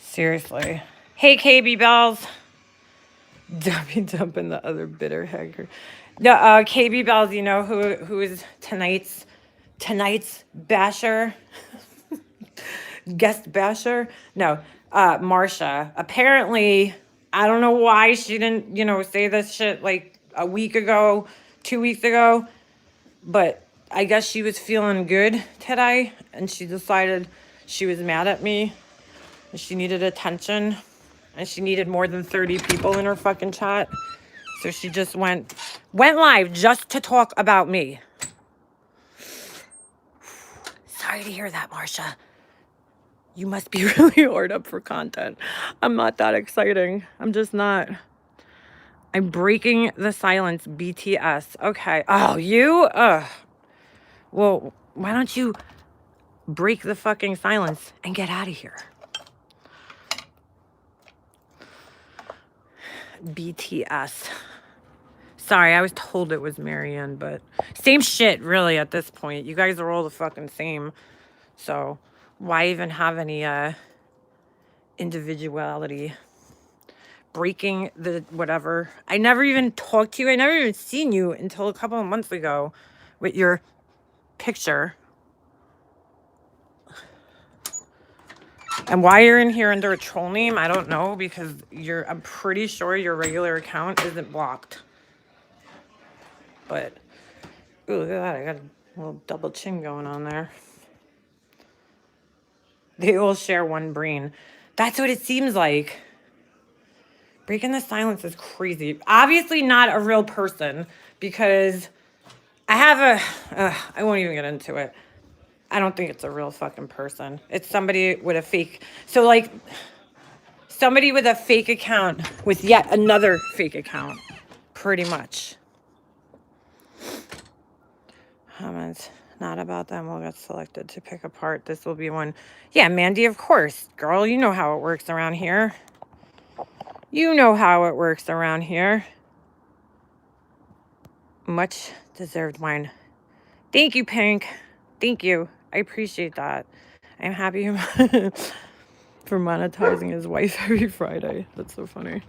S1: Seriously. Hey, KB Bells. Dumping the other bitter hacker. No, KB Bells, you know who is tonight's basher? Guest basher? No, Marsha. Apparently, I don't know why she didn't, say this shit like a week ago, 2 weeks ago, but I guess she was feeling good today, and she decided she was mad at me, and she needed attention, and she needed more than 30 people in her fucking chat. So she just went live just to talk about me. Sorry to hear that, Marsha. You must be really hard up for content. I'm not that exciting. I'm just not. I'm breaking the silence, BTS. Okay. Oh, you? Ugh. Well, why don't you break the fucking silence and get out of here? BTS. Sorry, I was told it was Marianne, but same shit, really, at this point. You guys are all the fucking same. So why even have any individuality? Breaking the whatever. I never even talked to you. I never even seen you until a couple of months ago with your picture. And why you're in here under a troll name, I don't know, because I'm pretty sure your regular account isn't blocked. But, ooh, look at that. I got a little double chin going on there. They all share one brain. That's what it seems like. Breaking the silence is crazy. Obviously not a real person, because I have I won't even get into it. I don't think it's a real fucking person. It's somebody with a fake. So, like, somebody with a fake account with yet another fake account. Pretty much. Comments. Not about them will get selected to pick apart. This will be one. Yeah, Mandy, of course. Girl, you know how it works around here. You know how it works around here. Much deserved wine. Thank you, Pink. Thank you. I appreciate that. I'm happy for monetizing his wife every Friday. That's so funny.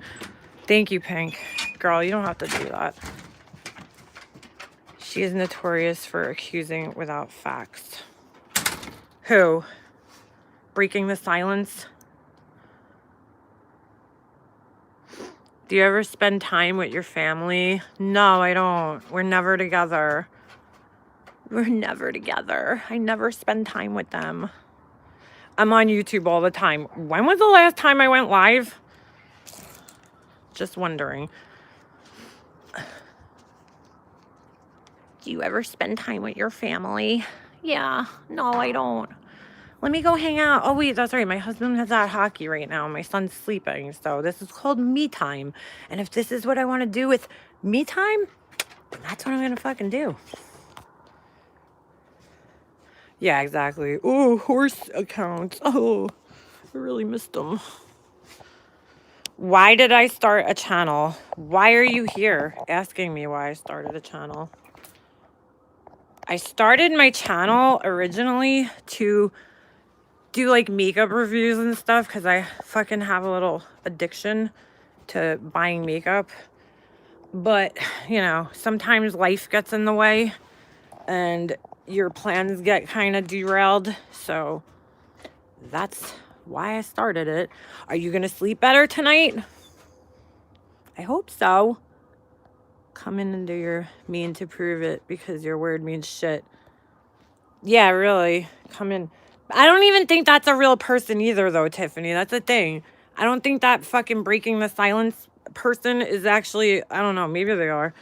S1: Thank you, Pink. Girl, you don't have to do that. She is notorious for accusing without facts. Who? Breaking the silence? Do you ever spend time with your family? No, I don't. We're never together. We're never together. I never spend time with them. I'm on YouTube all the time. When was the last time I went live? Just wondering. Do you ever spend time with your family? Yeah. No, I don't. Let me go hang out. Oh, wait, that's right. My husband has at hockey right now. My son's sleeping. So this is called me time. And if this is what I want to do with me time, then that's what I'm going to fucking do. Yeah, exactly. Oh, horse accounts. Oh, I really missed them. Why did I start a channel? Why are you here asking me why I started a channel? I started my channel originally to do like makeup reviews and stuff because I fucking have a little addiction to buying makeup. But, you know, sometimes life gets in the way and your plans get kind of derailed. So that's why I started it. Are you going to sleep better tonight? I hope so. Come in and do your mean to prove it because your word means shit. Yeah, really. Come in. I don't even think that's a real person either, though, Tiffany. That's the thing. I don't think that fucking breaking the silence person is actually, I don't know, maybe they are.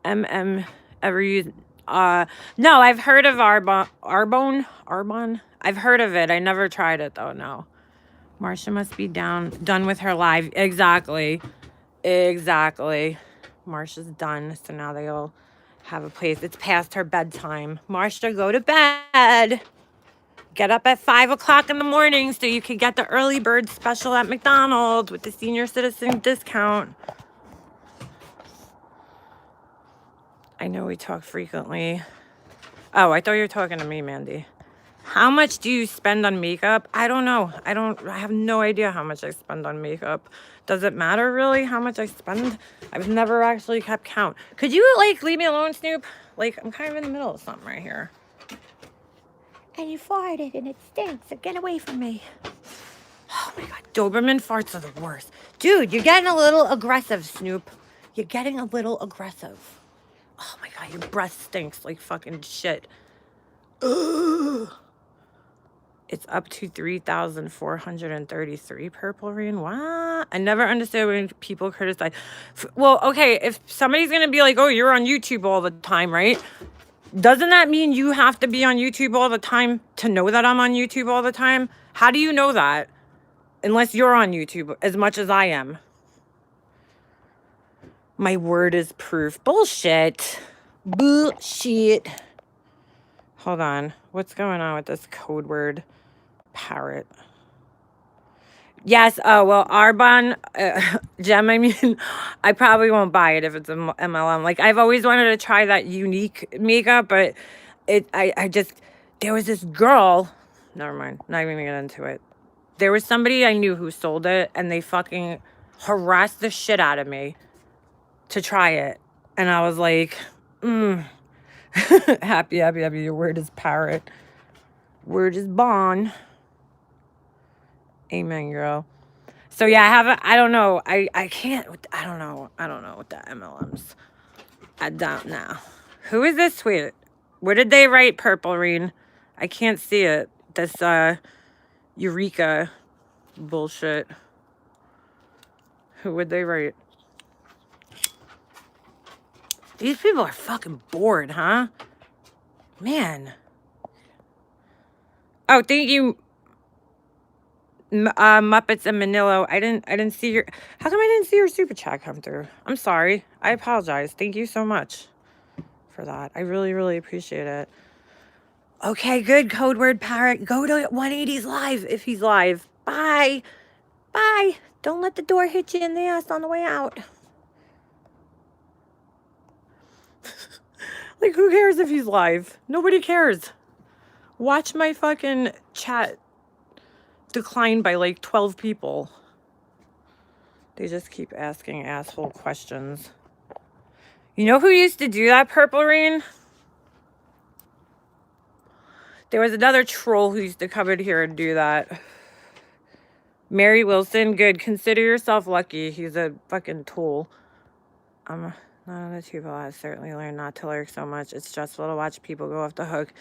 S1: Ever used, no, I've heard of Arbonne? I've heard of it. I never tried it, though, no. Marsha must be done with her live. Exactly. Marsha's done, so now they all have a place. It's past her bedtime. Marsha, go to bed. Get up at 5 o'clock in the morning so you can get the early bird special at McDonald's with the senior citizen discount. I know we talk frequently. Oh, I thought you were talking to me, Mandy. How much do you spend on makeup? I don't know. I have no idea how much I spend on makeup. Does it matter really how much I spend? I've never actually kept count. Could you like leave me alone, Snoop? Like I'm kind of in the middle of something right here. And you farted and it stinks, so get away from me. Oh my God, Doberman farts are the worst. Dude, you're getting a little aggressive, Snoop. You're getting a little aggressive. Oh my God, your breath stinks like fucking shit. Ugh. It's up to 3,433 Purple Rain. What? I never understood when people criticize. Well, okay, if somebody's going to be like, oh, you're on YouTube all the time, right? Doesn't that mean you have to be on YouTube all the time to know that I'm on YouTube all the time? How do you know that? Unless you're on YouTube as much as I am. My word is proof. Bullshit. Bullshit. Hold on. What's going on with this code word? Parrot. Yes. Oh, well, Arbonne, Gem, I mean, I probably won't buy it if it's an MLM. Like, I've always wanted to try that unique makeup, but I just, there was this girl, never mind, not even gonna get into it. There was somebody I knew who sold it, and they fucking harassed the shit out of me to try it. And I was like, happy, your word is parrot. Word is bond. Amen, girl. So yeah, I don't know. I don't know what the MLMs. I don't know. Who is this tweet? What did they write, Purple Rain? I can't see it. This Eureka bullshit. Who would they write? These people are fucking bored, huh? Man. Oh, thank you, Muppets and Manilo. I didn't see your. How come I didn't see your super chat come through? I'm sorry. I apologize. Thank you so much for that. I really, really appreciate it. Okay, good. Code word parrot. Go to 180's live if he's live. Bye. Bye. Don't let the door hit you in the ass on the way out. Like, who cares if he's live? Nobody cares. Watch my fucking chat decline by like 12 people. They just keep asking asshole questions. You know who used to do that, Purple Rain? There was another troll who used to come in here and do that. Mary Wilson, good. Consider yourself lucky. He's a fucking tool. I'm not on the tube. I certainly learned not to lurk so much. It's stressful to watch people go off the hook.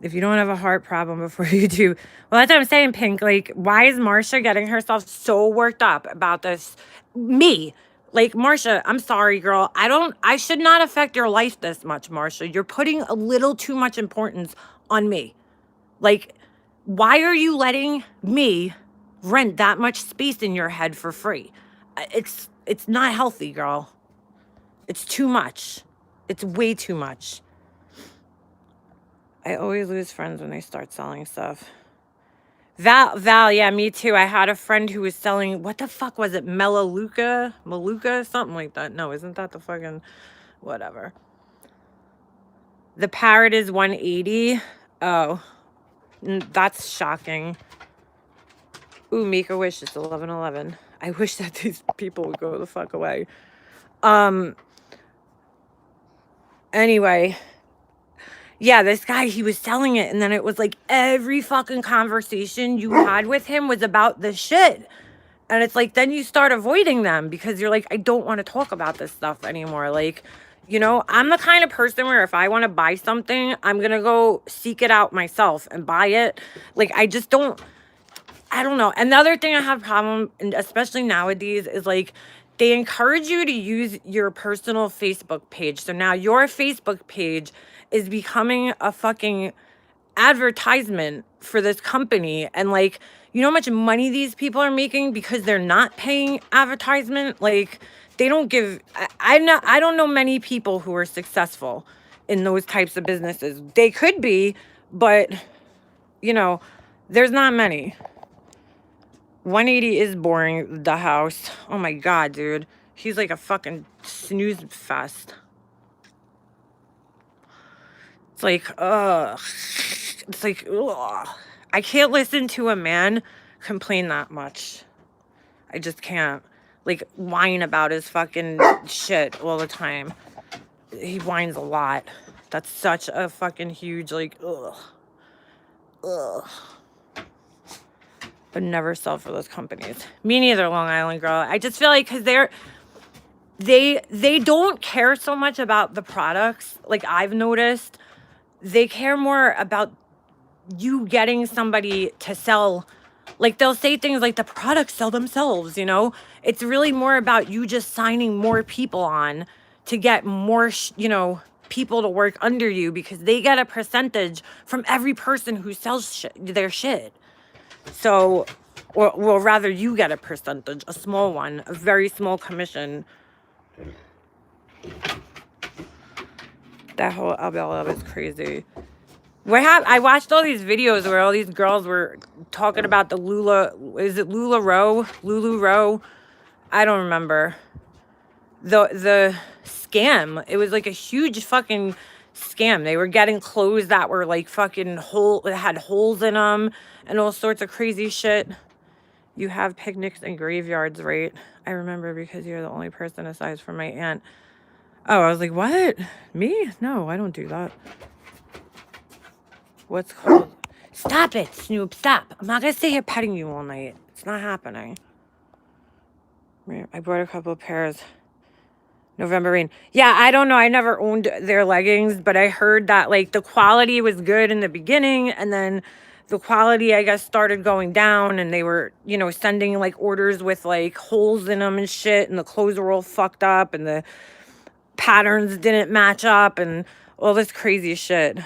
S1: If you don't have a heart problem before you do. Well, that's what I'm saying, Pink. Like, why is Marsha getting herself so worked up about this? Me. Like, Marsha, I'm sorry, girl. I should not affect your life this much, Marsha. You're putting a little too much importance on me. Like, why are you letting me rent that much space in your head for free? It's not healthy, girl. It's too much. It's way too much. I always lose friends when they start selling stuff. Val, yeah, me too. I had a friend who was selling, what the fuck was it? Maluka, something like that. No, isn't that the fucking, whatever. The parrot is 180. Oh, that's shocking. Ooh, make a wish. It's 11:11. I wish that these people would go the fuck away. Anyway, yeah, this guy, he was selling it, and then it was like every fucking conversation you had with him was about this shit. And it's like, then you start avoiding them because you're like, I don't want to talk about this stuff anymore. Like, you know, I'm the kind of person where if I want to buy something, I'm going to go seek it out myself and buy it. Like, I don't know. And the other thing I have a problem, and especially nowadays, is like, they encourage you to use your personal Facebook page. So now your Facebook page is becoming a fucking advertisement for this company. And like, you know how much money these people are making because they're not paying advertisement? Like, they don't give, I don't know many people who are successful in those types of businesses. They could be, but you know, there's not many. 180 is boring, the house. Oh my God, dude. He's like a fucking snooze fest. It's like, ugh. It's like, ugh. I can't listen to a man complain that much. I just can't. Like, whine about his fucking shit all the time. He whines a lot. That's such a fucking huge, like, ugh. Ugh. But never sell for those companies. Me neither, Long Island girl. I just feel like because they don't care so much about the products. Like, I've noticed, they care more about you getting somebody to sell. Like, they'll say things like the products sell themselves, you know? It's really more about you just signing more people on to get more, you know, people to work under you because they get a percentage from every person who sells their shit. So, or well, rather you get a percentage, a small one, a very small commission. That whole Albella is crazy. I watched all these videos where all these girls were talking about the Lulu Row? I don't remember. The scam. It was like a huge fucking scam. They were getting clothes that were like fucking had holes in them and all sorts of crazy shit. You have picnics and graveyards, right? I remember because you're the only person aside from my aunt. Oh, I was like, what? Me? No, I don't do that. What's called? Stop it, Snoop, stop. I'm not going to stay here petting you all night. It's not happening. I bought a couple of pairs. November Rain. Yeah, I don't know. I never owned their leggings, but I heard that, like, the quality was good in the beginning, and then the quality, I guess, started going down, and they were, you know, sending, like, orders with, like, holes in them and shit, and the clothes were all fucked up, and the patterns didn't match up, and all this crazy shit.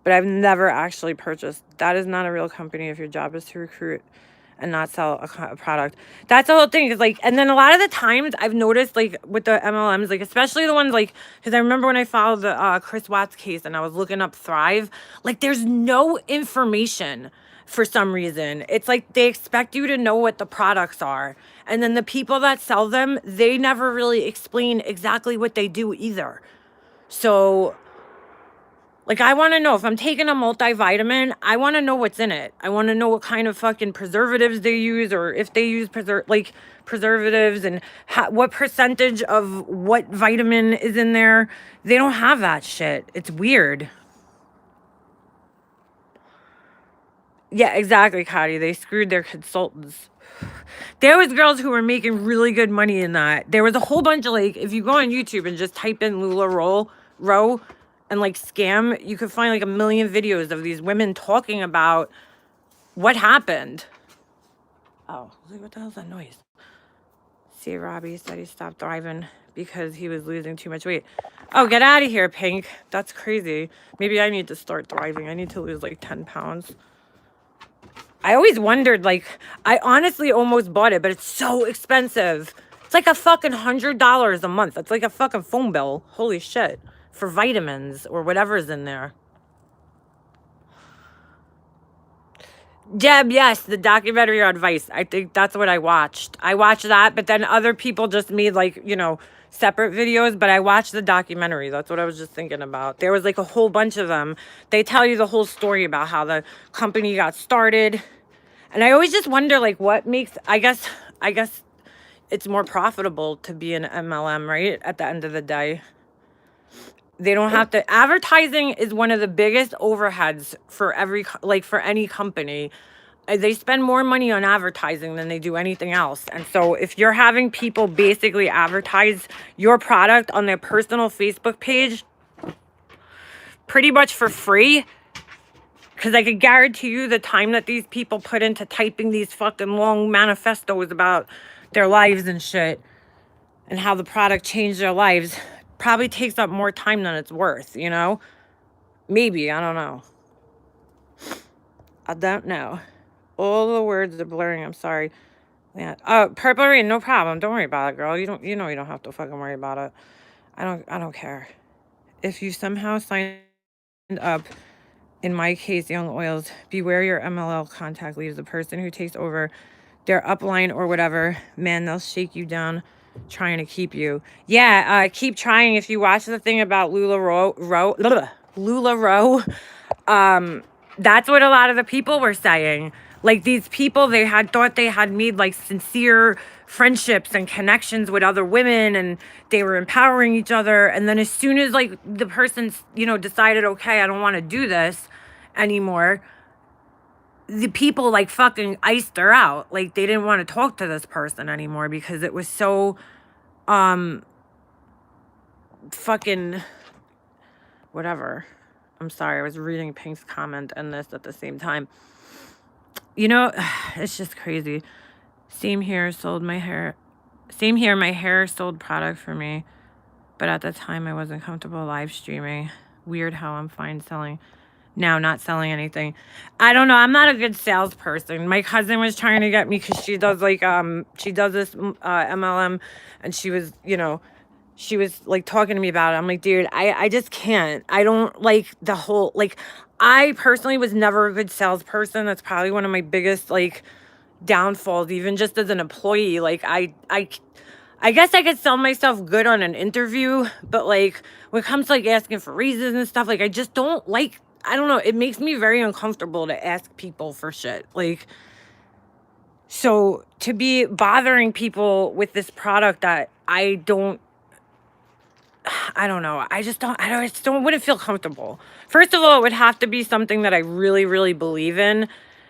S1: But I've never actually purchased. That is not a real company if your job is to recruit and not sell a product. That's the whole thing. Is like, and then a lot of the times I've noticed, like, with the MLMs, like, especially the ones, like, because I remember when I followed the Chris Watts case and I was looking up Thrive, like, there's no information for some reason. It's like they expect you to know what the products are. And then the people that sell them, they never really explain exactly what they do either. So, like, I want to know if I'm taking a multivitamin, I want to know what's in it. I want to know what kind of fucking preservatives they use, or if they use preservatives, and what percentage of what vitamin is in there. They don't have that shit. It's weird. Yeah, exactly, Cotty. They screwed their consultants. There was girls who were making really good money in that. There was a whole bunch of, like, if you go on YouTube and just type in Lula Row and, like, scam, you could find like a million videos of these women talking about what happened. Oh, what the hell's that noise? See, Robbie said he stopped driving because he was losing too much weight. Oh, get out of here, Pink. That's crazy. Maybe I need to start thriving. I need to lose like 10 pounds. I always wondered, like, I honestly almost bought it, but it's so expensive. It's like a fucking $100 a month. It's like a fucking phone bill. Holy shit. For vitamins or whatever's in there. Jeb, yes, the documentary on Vice. I think that's what I watched. I watched that, but then other people just made, like, you know, separate videos, but I watched the documentary. That's what I was just thinking about. There was like a whole bunch of them. They tell you the whole story about how the company got started. And I always just wonder, like, what makes, I guess it's more profitable to be an MLM, right? At the end of the day. They don't have to, advertising is one of the biggest overheads for for any company. They spend more money on advertising than they do anything else. And so if you're having people basically advertise your product on their personal Facebook page, pretty much for free, because I could guarantee you the time that these people put into typing these fucking long manifestos about their lives and shit and how the product changed their lives probably takes up more time than it's worth, you know? Maybe, I don't know. I don't know. All the words are blurring, I'm sorry. Yeah. Oh, Purple Rain, no problem. Don't worry about it, girl. You know you don't have to fucking worry about it. I don't care. If you somehow signed up, in my case, Young Oils, beware your MLL contact leaves. The person who takes over their upline or whatever, man, they'll shake you down trying to keep you. Yeah, keep trying. If you watch the thing about LuLaRoe, that's what a lot of the people were saying. Like, these people, they had thought they had made like sincere friendships and connections with other women, and they were empowering each other. And then as soon as like the person, you know, decided, okay, I don't want to do this anymore, the people like fucking iced her out. Like, they didn't want to talk to this person anymore because it was so fucking whatever. I'm sorry, I was reading Pink's comment and this at the same time. You know, it's just crazy. Same here, my hair sold product for me, but at the time I wasn't comfortable live streaming. Weird how I'm fine selling. Now not selling anything. I don't know. I'm not a good salesperson. My cousin was trying to get me because she does like she does this MLM, and she was, you know, she was like talking to me about it. I'm like, dude, I just can't. I don't like the whole, like, I personally was never a good salesperson. That's probably one of my biggest like downfalls, even just as an employee. Like, I guess I could sell myself good on an interview, but like when it comes to like asking for raises and stuff, like I just don't like, I don't know, it makes me very uncomfortable to ask people for shit. Like, so to be bothering people with this product that I don't know. I just wouldn't feel comfortable. First of all, it would have to be something that I really, really believe in.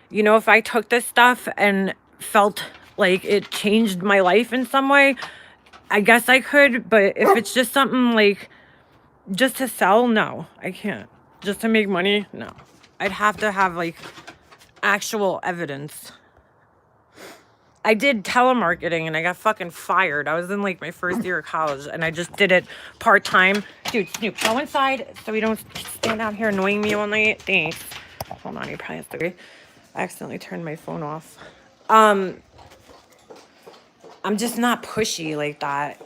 S1: You know, if I took this stuff and felt like it changed my life in some way, I guess I could. But if it's just something like just to sell, no, I can't. Just to make money, no. I'd have to have like actual evidence. I did telemarketing and I got fucking fired. I was in like my first year of college and I just did it part-time. Dude, Snoop, go inside so we don't stand out here annoying me all night. Thanks. Hold on, he probably has to. I accidentally turned my phone off. I'm just not pushy like that.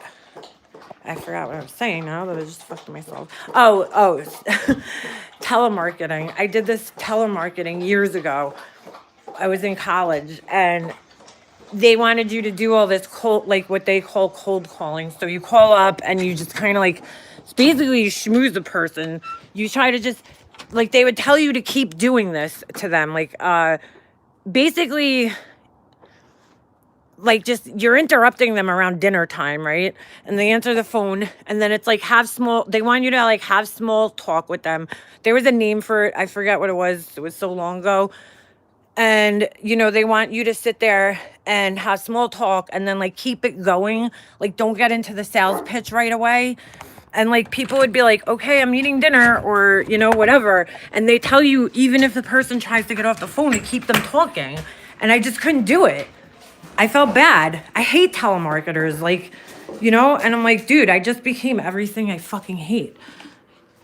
S1: I forgot what I was saying now, but I just fucked myself. Oh, telemarketing. I did this telemarketing years ago. I was in college and they wanted you to do all this cold, like what they call cold calling. So you call up and you just kind of like, basically you schmooze the person. You try to just, like, they would tell you to keep doing this to them. Like, basically, like, just, you're interrupting them around dinner time, right? And they answer the phone and then it's like they want you to like have small talk with them. There was a name for it. I forget what it was. It was so long ago. And, you know, they want you to sit there and have small talk and then like keep it going. Like, don't get into the sales pitch right away. And like people would be like, okay, I'm eating dinner or, you know, whatever. And they tell you, even if the person tries to get off the phone, to keep them talking. And I just couldn't do it. I felt bad. I hate telemarketers, like, you know, and I'm like, dude, I just became everything I fucking hate.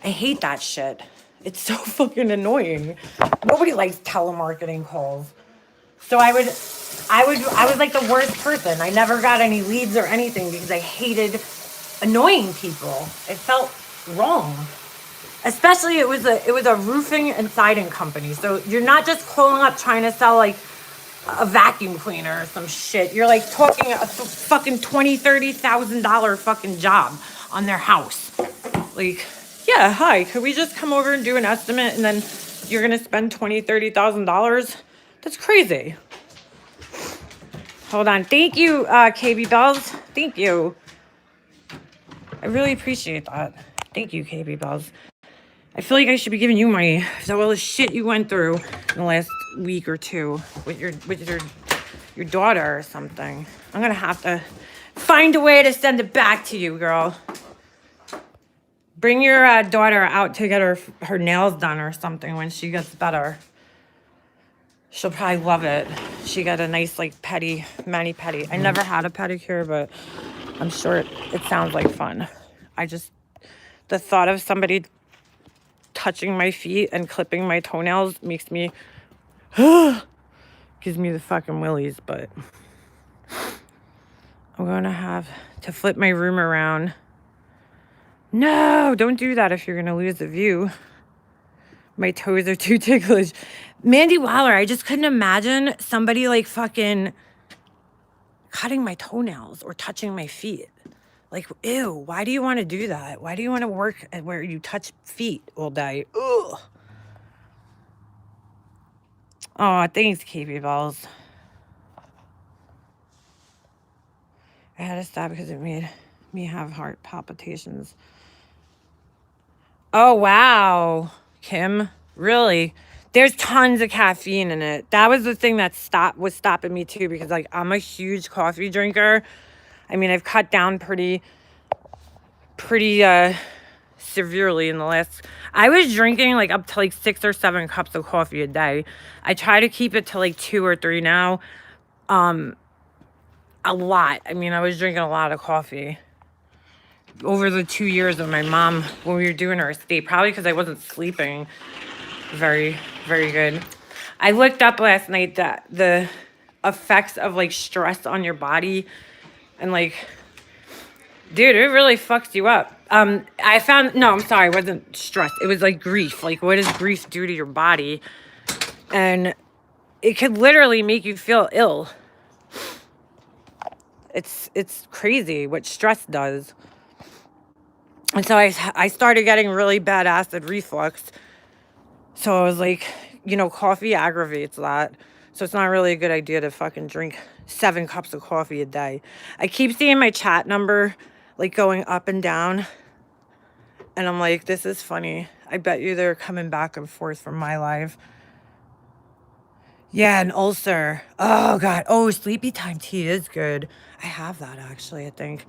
S1: I hate that shit. It's so fucking annoying. Nobody likes telemarketing calls. So I was like the worst person. I never got any leads or anything because I hated annoying people. It felt wrong. Especially it was a roofing and siding company. So you're not just calling up trying to sell like a vacuum cleaner or some shit. You're like talking a fucking $20,000-$30,000 fucking job on their house. Like, yeah, hi, could we just come over and do an estimate and then you're gonna spend $20,000-$30,000? That's crazy. Hold on. Thank you, KB Bells. Thank you. I really appreciate that. Thank you, KB Bells. I feel like I should be giving you money after all the shit you went through in the last week or two with your daughter or something. I'm gonna have to find a way to send it back to you, girl. Bring your daughter out to get her nails done or something when she gets better. She'll probably love it. She got a nice like mani-pedi. I never had a pedicure, but I'm sure it sounds like fun. The thought of somebody touching my feet and clipping my toenails makes me gives me the fucking willies. But I'm gonna have to flip my room around. No, don't do that if you're gonna lose the view. My toes are too ticklish. Mandy Waller, I just couldn't imagine somebody like fucking cutting my toenails or touching my feet. Like, ew, why do you want to do that? Why do you want to work at where you touch feet all day? Ugh. Oh, thanks, KB Balls. I had to stop because it made me have heart palpitations. Oh, wow, Kim. Really? There's tons of caffeine in it. That was the thing that was stopping me too, because like I'm a huge coffee drinker. I mean, I've cut down pretty severely in the last. I was drinking like up to like 6 or 7 cups of coffee a day. I try to keep it to like 2 or 3 now. A lot. I mean, I was drinking a lot of coffee over the 2 years of my mom when we were doing her estate, probably because I wasn't sleeping very, very good. I looked up last night that the effects of like stress on your body, and like, dude, it really fucks you up. I found, no, I'm sorry, it wasn't stress. It was like grief. Like, what does grief do to your body? And it could literally make you feel ill. It's crazy what stress does. And so I started getting really bad acid reflux. So I was like, you know, coffee aggravates that. So it's not really a good idea to fucking drink 7 cups of coffee a day. I keep seeing my chat number like going up and down. And I'm like, this is funny. I bet you they're coming back and forth from my live. Yeah, an ulcer. Oh, God. Oh, sleepy time tea is good. I have that, actually, I think.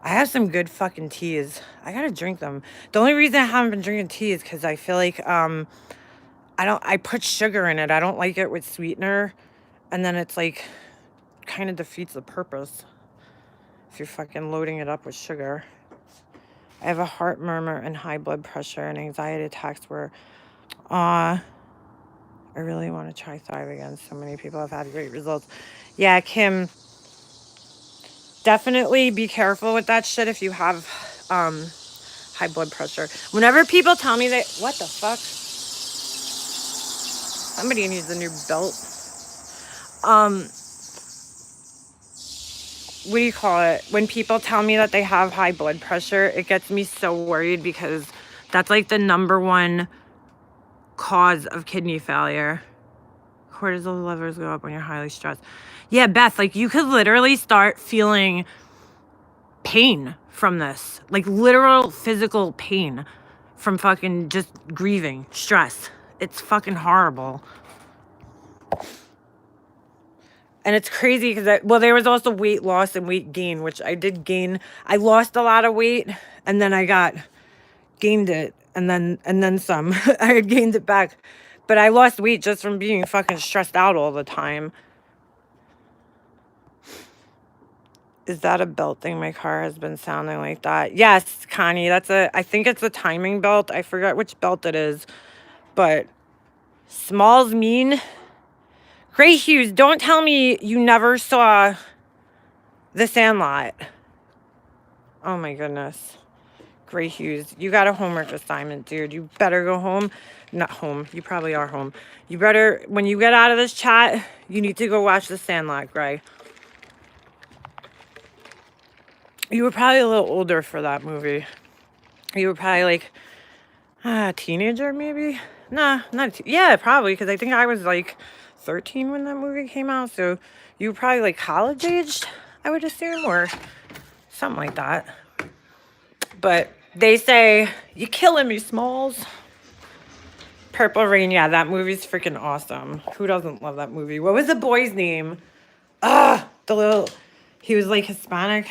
S1: I have some good fucking teas. I gotta drink them. The only reason I haven't been drinking tea is because I feel like I put sugar in it. I don't like it with sweetener. And then it's like kind of defeats the purpose if you're fucking loading it up with sugar. I have a heart murmur and high blood pressure and anxiety attacks where I really want to try Thrive again. So many people have had great results. Yeah, Kim, definitely be careful with that shit if you have high blood pressure. Whenever people tell me that, what the fuck? Somebody needs a new belt. What do you call it? When people tell me that they have high blood pressure, it gets me so worried because that's like the #1 cause of kidney failure. Cortisol levels go up when you're highly stressed. Yeah, Beth, like you could literally start feeling pain from this, like literal physical pain from fucking just grieving, stress. It's fucking horrible. And it's crazy because, there was also weight loss and weight gain, which I did gain. I lost a lot of weight and then I gained it and then some. I had gained it back. But I lost weight just from being fucking stressed out all the time. Is that a belt thing? My car has been sounding like that. Yes, Connie, I think it's a timing belt. I forgot which belt it is. But smalls mean. Gray Hughes, don't tell me you never saw The Sandlot. Oh my goodness. Gray Hughes, you got a homework assignment, dude. You better go home. Not home. You probably are home. You better, when you get out of this chat, you need to go watch The Sandlot, Gray. You were probably a little older for that movie. You were probably like a teenager, maybe? Nah, not yeah, probably, because I think I was like 13 when that movie came out. So you were probably like college aged, I would assume, or something like that. But they say, "You killing me, Smalls." Purple Rain, yeah, that movie's freaking awesome. Who doesn't love that movie? What was the boy's name? He was like Hispanic.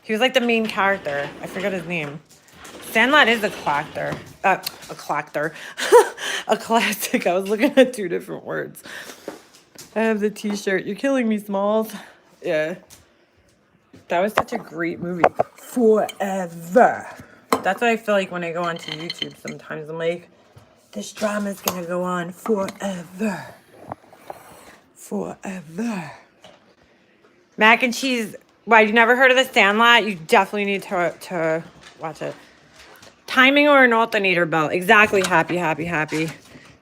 S1: He was like the main character. I forgot his name. Sandlot is a clactor. A clactor. A classic. I was looking at two different words. I have the t-shirt. You're killing me, Smalls. Yeah. That was such a great movie. Forever. That's what I feel like when I go onto YouTube sometimes. I'm like, this drama's gonna go on forever. Forever. Mac and cheese. Why, you never heard of The Sandlot? You definitely need to watch it. Timing or an alternator belt. Exactly. Happy.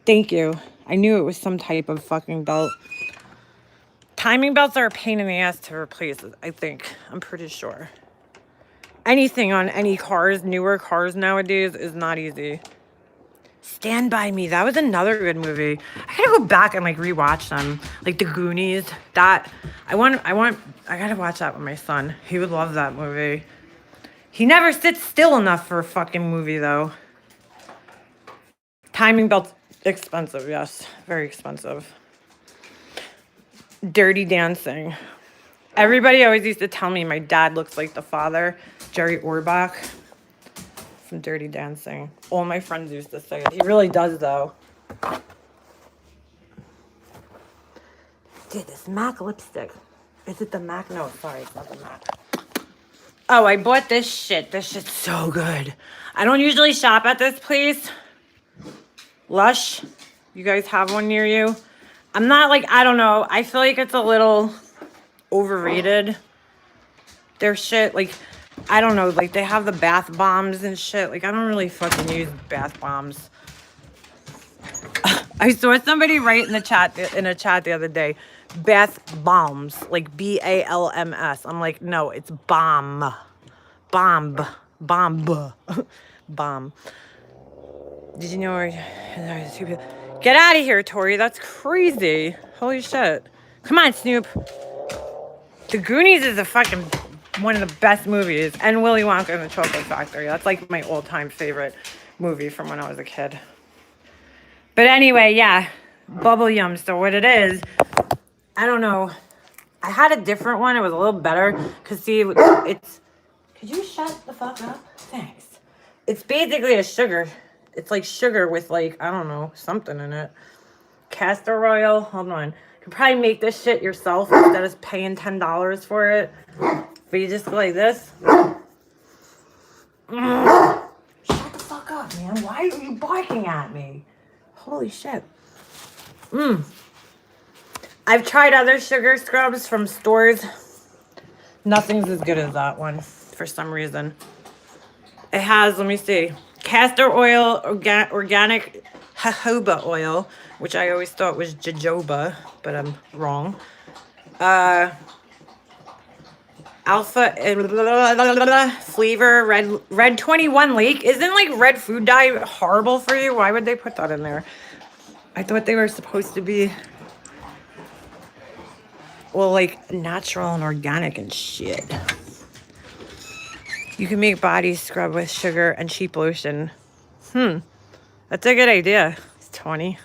S1: Thank you. I knew it was some type of fucking belt. Timing belts are a pain in the ass to replace, I think. I'm pretty sure. Anything on any cars, newer cars nowadays, is not easy. Stand By Me. That was another good movie. I gotta go back and like rewatch them. Like The Goonies. I gotta watch that with my son. He would love that movie. He never sits still enough for a fucking movie though. Timing belts, expensive, yes. Very expensive. Dirty Dancing. Everybody always used to tell me my dad looks like the father, Jerry Orbach, from Dirty Dancing. All my friends used to say it. He really does, though. Dude, this MAC lipstick. Is it the MAC? No, sorry, it's not the MAC. Oh, I bought this shit. This shit's so good. I don't usually shop at this place. Lush. You guys have one near you? I'm not like, I don't know. I feel like it's a little overrated. Their shit, like, I don't know. Like, they have the bath bombs and shit. Like, I don't really fucking use bath bombs. I saw somebody write in a chat the other day, bath bombs, like BALMS. I'm like, no, it's bomb. Bomb. Bomb. Did you know get out of here, Tori. That's crazy. Holy shit. Come on, Snoop. The Goonies is one of the best movies. And Willy Wonka and the Chocolate Factory. That's like my all-time favorite movie from when I was a kid. But anyway, yeah. Bubble Yum. So what it is, I don't know. I had a different one. It was a little better. Because see, it's... Could you shut the fuck up? Thanks. It's basically a sugar. It's like sugar with like, I don't know, something in it. Castor oil. Hold on. You could probably make this shit yourself instead of paying $10 for it. But you just go like this. Shut the fuck up, man. Why are you barking at me? Holy shit. I've tried other sugar scrubs from stores. Nothing's as good as that one for some reason. It has, let me see, castor oil, organic jojoba oil, which I always thought was jojoba, but I'm wrong. Alpha flavor red 21 Lake. Isn't like red food dye horrible for you? Why would they put that in there? I thought they were supposed to be, well, like natural and organic and shit. You can make body scrub with sugar and cheap lotion. That's a good idea. It's 20.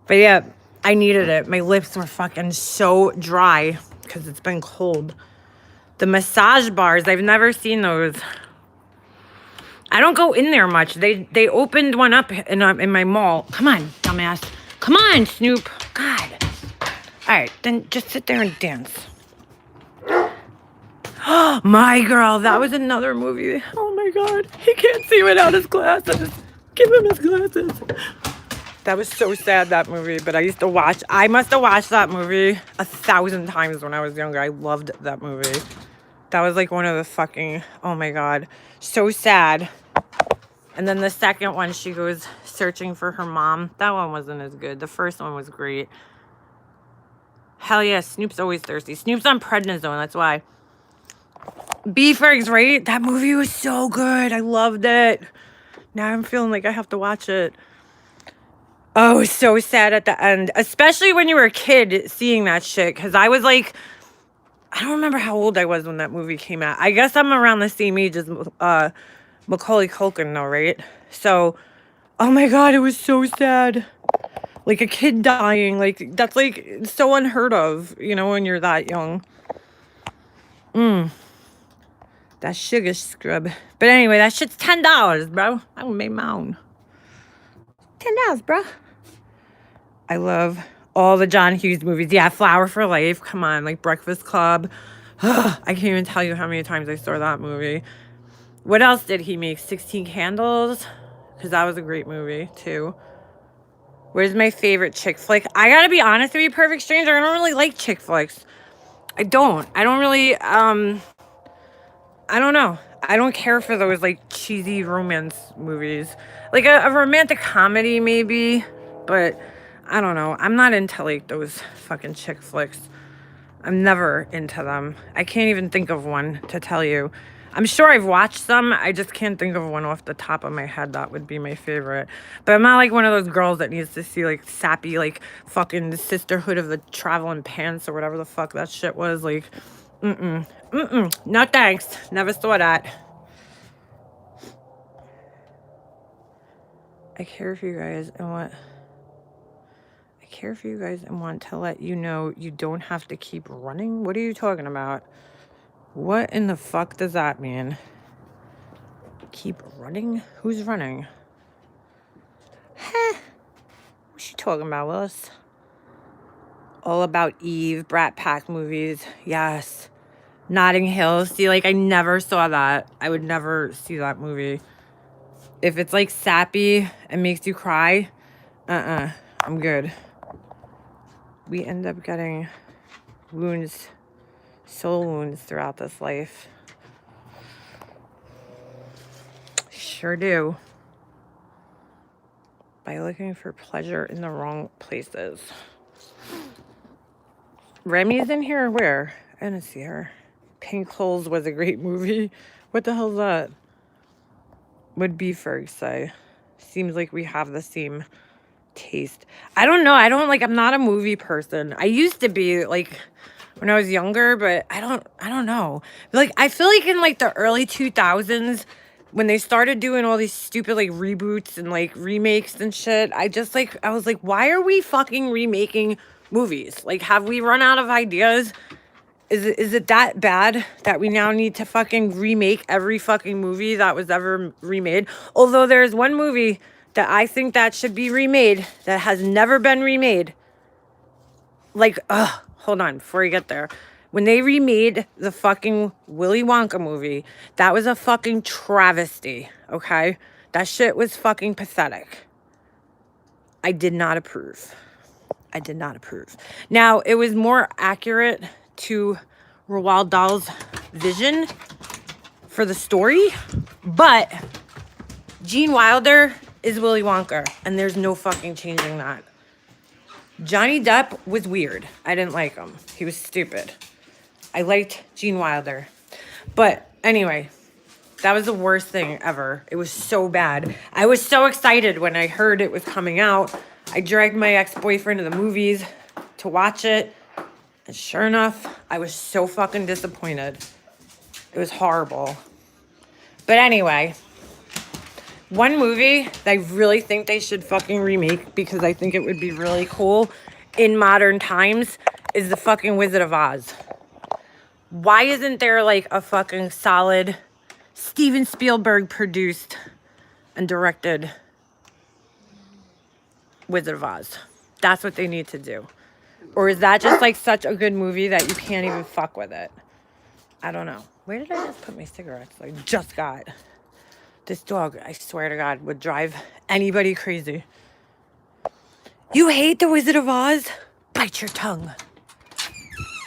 S1: But yeah, I needed it. My lips were fucking so dry because it's been cold. The massage bars, I've never seen those. I don't go in there much. They opened one up in my mall. Come on, dumbass. Come on, Snoop. God. All right, then just sit there and dance. My Girl. That was another movie. Oh my God. He can't see without his glasses. Give him his glasses. That was so sad, that movie. But I must have watched that movie 1,000 times when I was younger. I loved that movie. That was like one of the fucking, oh my God. So sad. And then the second one, she goes searching for her mom. That one wasn't as good. The first one was great. Hell yeah, Snoop's always thirsty. Snoop's on prednisone, that's why. B-Fergs, right? That movie was so good. I loved it. Now I'm feeling like I have to watch it. Oh, so sad at the end. Especially when you were a kid seeing that shit. Because I was like, I don't remember how old I was when that movie came out. I guess I'm around the same age as Macaulay Culkin though, right? So, oh my God, it was so sad. Like a kid dying, like that's like so unheard of, you know, when you're that young. That sugar scrub. But anyway, that shit's $10, bro. I would make my own. $10, bro. I love all the John Hughes movies. Yeah, Flower for Life. Come on, like Breakfast Club. I can't even tell you how many times I saw that movie. What else did he make? 16 Candles? Because that was a great movie, too. Where's my favorite chick flick? I gotta be honest with you, Perfect Stranger. I don't really like chick flicks. I don't really, I don't know. I don't care for those, like, cheesy romance movies. Like, a romantic comedy, maybe. But, I don't know. I'm not into, like, those fucking chick flicks. I'm never into them. I can't even think of one to tell you. I'm sure I've watched some. I just can't think of one off the top of my head that would be my favorite. But I'm not like one of those girls that needs to see like sappy, like fucking Sisterhood of the Traveling Pants or whatever the fuck that shit was. Like, no thanks. Never saw that. I care for you guys and want to let you know you don't have to keep running. What are you talking about? What in the fuck does that mean? Keep running? Who's running? Heh. What's she talking about, Willis? All About Eve, Brat Pack movies. Yes. Notting Hill. See, like, I never saw that. I would never see that movie. If it's, like, sappy and makes you cry, I'm good. We end up getting wounds, soul wounds throughout this life. Sure do. By looking for pleasure in the wrong places. Remy's in here? Where? I didn't see her. Pink Holes was a great movie. What the hell's that? Would be Ferg say. Seems like we have the same taste. I don't know. I'm not a movie person. I used to be, like, when I was younger, but I don't know. Like, I feel like in, like, the early 2000s, when they started doing all these stupid, like, reboots and, like, remakes and shit, I was like, why are we fucking remaking movies? Like, have we run out of ideas? Is it that bad that we now need to fucking remake every fucking movie that was ever remade? Although there's one movie that I think that should be remade that has never been remade. Like, hold on, before you get there. When they remade the fucking Willy Wonka movie, that was a fucking travesty, okay? That shit was fucking pathetic. I did not approve. Now, it was more accurate to Roald Dahl's vision for the story, but Gene Wilder is Willy Wonka, and there's no fucking changing that. Johnny Depp was weird. I didn't like him. He was stupid. I liked Gene Wilder. But anyway, that was the worst thing ever. It was so bad. I was so excited when I heard it was coming out. I dragged my ex-boyfriend to the movies to watch it. And sure enough, I was so fucking disappointed. It was horrible. But anyway, one movie that I really think they should fucking remake because I think it would be really cool in modern times is the fucking Wizard of Oz. Why isn't there like a fucking solid Steven Spielberg produced and directed Wizard of Oz? That's what they need to do. Or is that just like such a good movie that you can't even fuck with it? I don't know. Where did I just put my cigarettes? I just got. This dog, I swear to God, would drive anybody crazy. You hate The Wizard of Oz? Bite your tongue.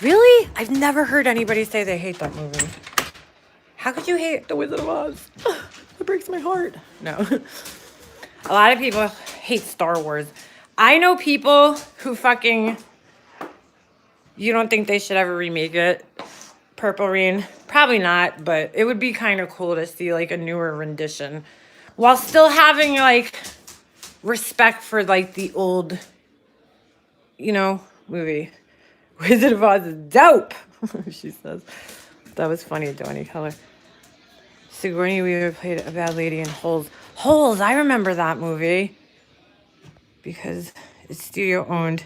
S1: Really? I've never heard anybody say they hate that movie. How could you hate The Wizard of Oz? It breaks my heart. No. A lot of people hate Star Wars. I know people who fucking... You don't think they should ever remake it? Purple Rain? Probably not, but it would be kind of cool to see, like, a newer rendition. While still having, like, respect for, like, the old, you know, movie. Wizard of Oz is dope, she says. That was funny, Donnie Keller. Sigourney Weaver played a bad lady in Holes. Holes, I remember that movie. Because it's studio owned.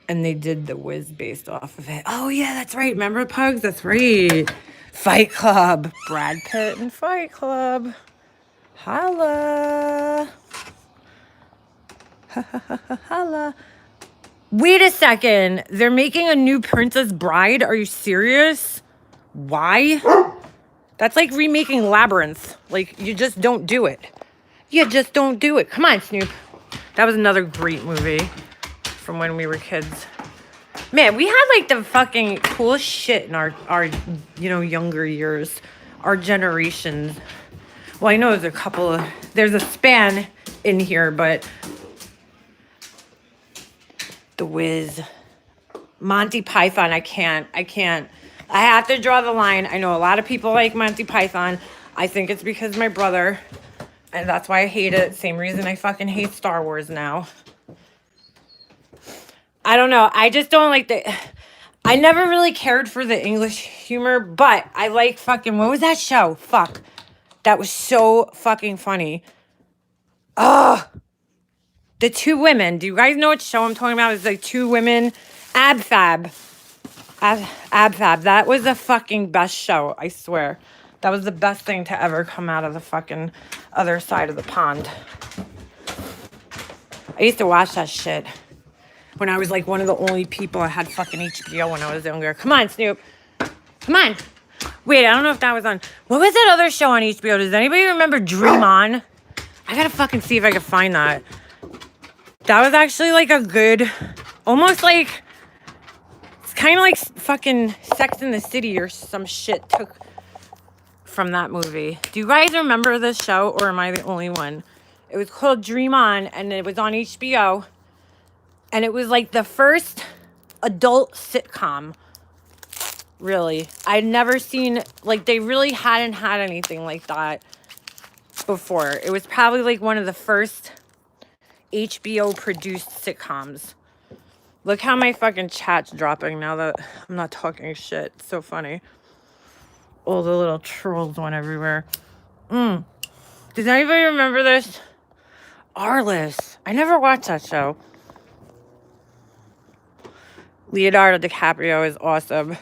S1: And they did The Wiz based off of it. Oh, yeah, that's right. Remember Pugs? That's right. Fight Club. Brad Pitt and Fight Club. Holla. Holla. Wait a second. They're making a new Princess Bride? Are you serious? Why? That's like remaking Labyrinth. Like, you just don't do it. You just don't do it. Come on, Snoop. That was another great movie from when we were kids. Man, we had like the fucking coolest shit in our you know, younger years. Our generations. Well, I know there's a span in here, but The Wiz. Monty Python, I can't. I have to draw the line. I know a lot of people like Monty Python. I think it's because my brother, and that's why I hate it. Same reason I fucking hate Star Wars now. I don't know. I just don't like I never really cared for the English humor, but I like fucking, what was that show? Fuck. That was so fucking funny. Ugh. The two women. Do you guys know what show I'm talking about? It's like two women. Ab Fab. That was the fucking best show, I swear. That was the best thing to ever come out of the fucking other side of the pond. I used to watch that shit when I was like one of the only people that had fucking HBO when I was younger. Come on, Snoop. Come on. Wait, I don't know if that was on. What was that other show on HBO? Does anybody remember Dream On? I gotta fucking see if I can find that. That was actually like a good, almost like, it's kind of like fucking Sex in the City or some shit took from that movie. Do you guys remember this show, or am I the only one? It was called Dream On, and it was on HBO. And it was like the first adult sitcom, really. I'd never seen, like, they really hadn't had anything like that before. It was probably like one of the first HBO produced sitcoms. Look how my fucking chat's dropping now that I'm not talking shit. It's so funny. All the little trolls went everywhere. Does anybody remember this? Arliss. I never watched that show. Leonardo DiCaprio is awesome.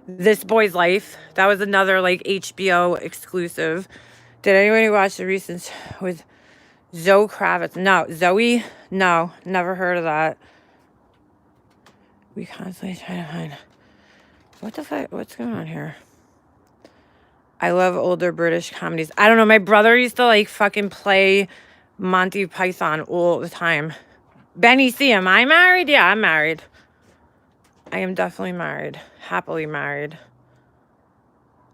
S1: This Boy's Life. That was another like HBO exclusive. Did anybody watch the recent with Zoe Kravitz? No. Zoe? No. Never heard of that. We constantly try to find. What the fuck? What's going on here? I love older British comedies. I don't know. My brother used to like fucking play Monty Python all the time. Benny C, am I married? Yeah, I'm married. I am definitely married. Happily married.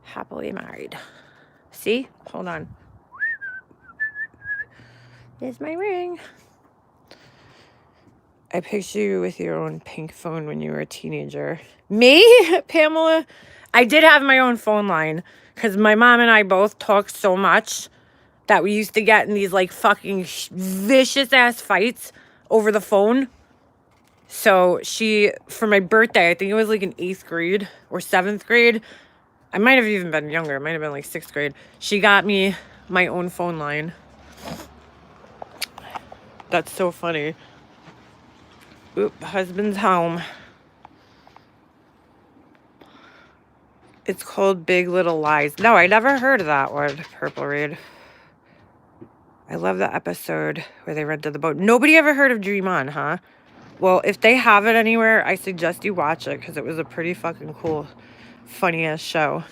S1: Happily married. See? Hold on. There's my ring. I picture you with your own pink phone when you were a teenager. Me? Pamela? I did have my own phone line because my mom and I both talked so much that we used to get in these like fucking vicious ass fights over the phone. So she, for my birthday, I think it was like in 8th grade or 7th grade. I might have even been younger. It might have been like 6th grade. She got me my own phone line. That's so funny. Oop, husband's home. It's called Big Little Lies. No, I never heard of that one, Purple Rain. I love the episode where they rented the boat. Nobody ever heard of Dream On, huh? Well, if they have it anywhere, I suggest you watch it because it was a pretty fucking cool Funniest show.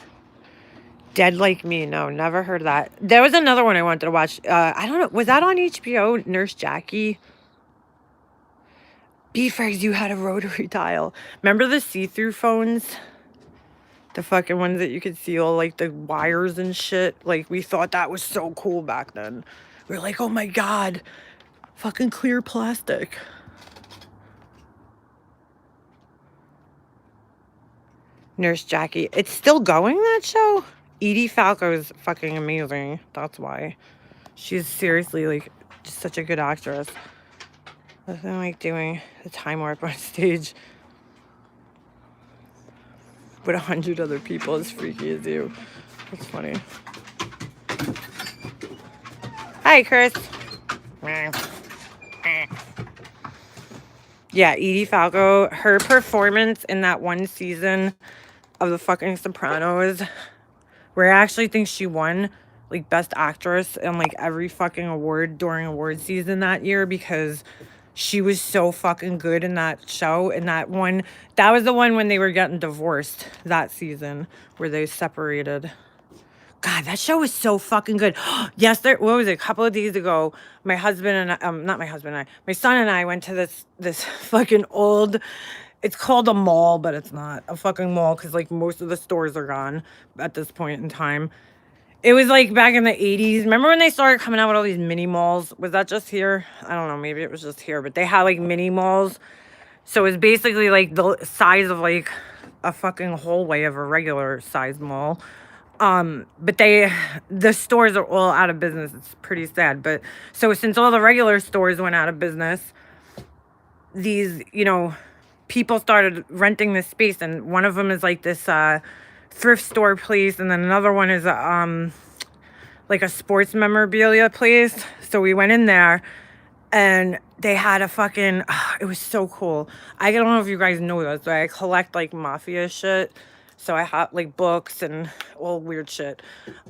S1: Dead Like Me. No, never heard of that. There was another one I wanted to watch. I don't know. Was that on HBO? Nurse Jackie? B-Frags, you had a rotary dial. Remember the see-through phones? The fucking ones that you could see all like the wires and shit. Like, we thought that was so cool back then. We were like, oh my God, fucking clear plastic. Nurse Jackie. It's still going, that show? Edie Falco is fucking amazing. That's why. She's seriously like just such a good actress. Nothing like doing the time warp on stage with 100 other people as freaky as you. That's funny. Hi, Chris. Yeah, Edie Falco, her performance in that one season of the fucking Sopranos, where I actually think she won like best actress in like every fucking award during award season that year, because she was so fucking good in that show. And that one, that was the one when they were getting divorced, that season where they separated. God, that show was so fucking good. Yes, what was it? A couple of days ago, my husband and not my husband and I, my son and I went to this fucking old, it's called a mall, but it's not a fucking mall because like most of the stores are gone at this point in time. It was like back in the 80s. Remember when they started coming out with all these mini malls? Was that just here? I don't know. Maybe it was just here, but they had like mini malls. So it was basically like the size of like a fucking hallway of a regular size mall. But the stores are all out of business. It's pretty sad. But so since all the regular stores went out of business, these, people started renting this space, and one of them is like this thrift store place, and then another one is like a sports memorabilia place. So we went in there, and they had a fucking, it was so cool. I don't know if you guys know this, but I collect like mafia shit. So I have like books and all weird shit.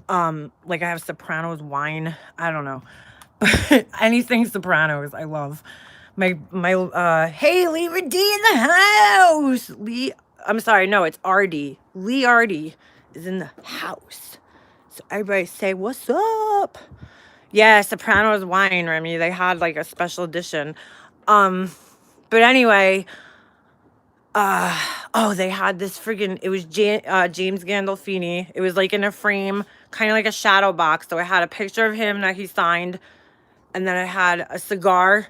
S1: Like I have Sopranos wine. I don't know. Anything Sopranos, I love. My hey, Lee D in the house. I'm sorry, no, it's RD. Lee RD is in the house. So everybody say, what's up? Yeah, Sopranos wine, Remy. They had like a special edition. But anyway, they had this friggin', it was James Gandolfini. It was like in a frame, kind of like a shadow box. So I had a picture of him that he signed, and then I had a cigar,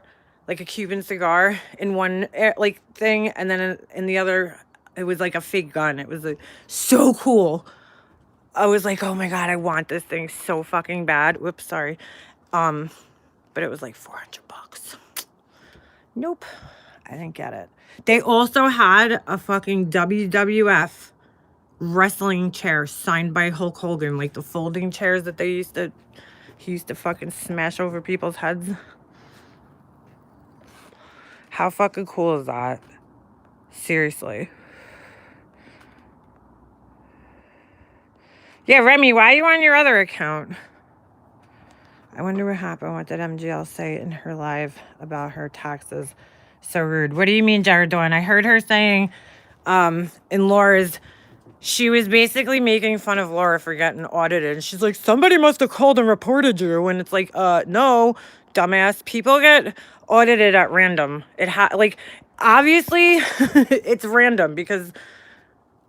S1: like a Cuban cigar in one like thing, and then in the other, it was like a fake gun. It was like so cool. I was like, oh my God, I want this thing so fucking bad. Whoops, sorry. But it was like $400. Nope, I didn't get it. They also had a fucking WWF wrestling chair signed by Hulk Hogan, like the folding chairs that he used to fucking smash over people's heads. How fucking cool is that? Seriously. Yeah, Remy, why are you on your other account? I wonder what happened. What did MGL say in her live about her taxes? So rude. What do you mean, Jared Dawn? I heard her saying in Laura's, she was basically making fun of Laura for getting audited. And she's like, somebody must have called and reported you. And it's like, no, dumbass. People get audited at random. Like, obviously, it's random because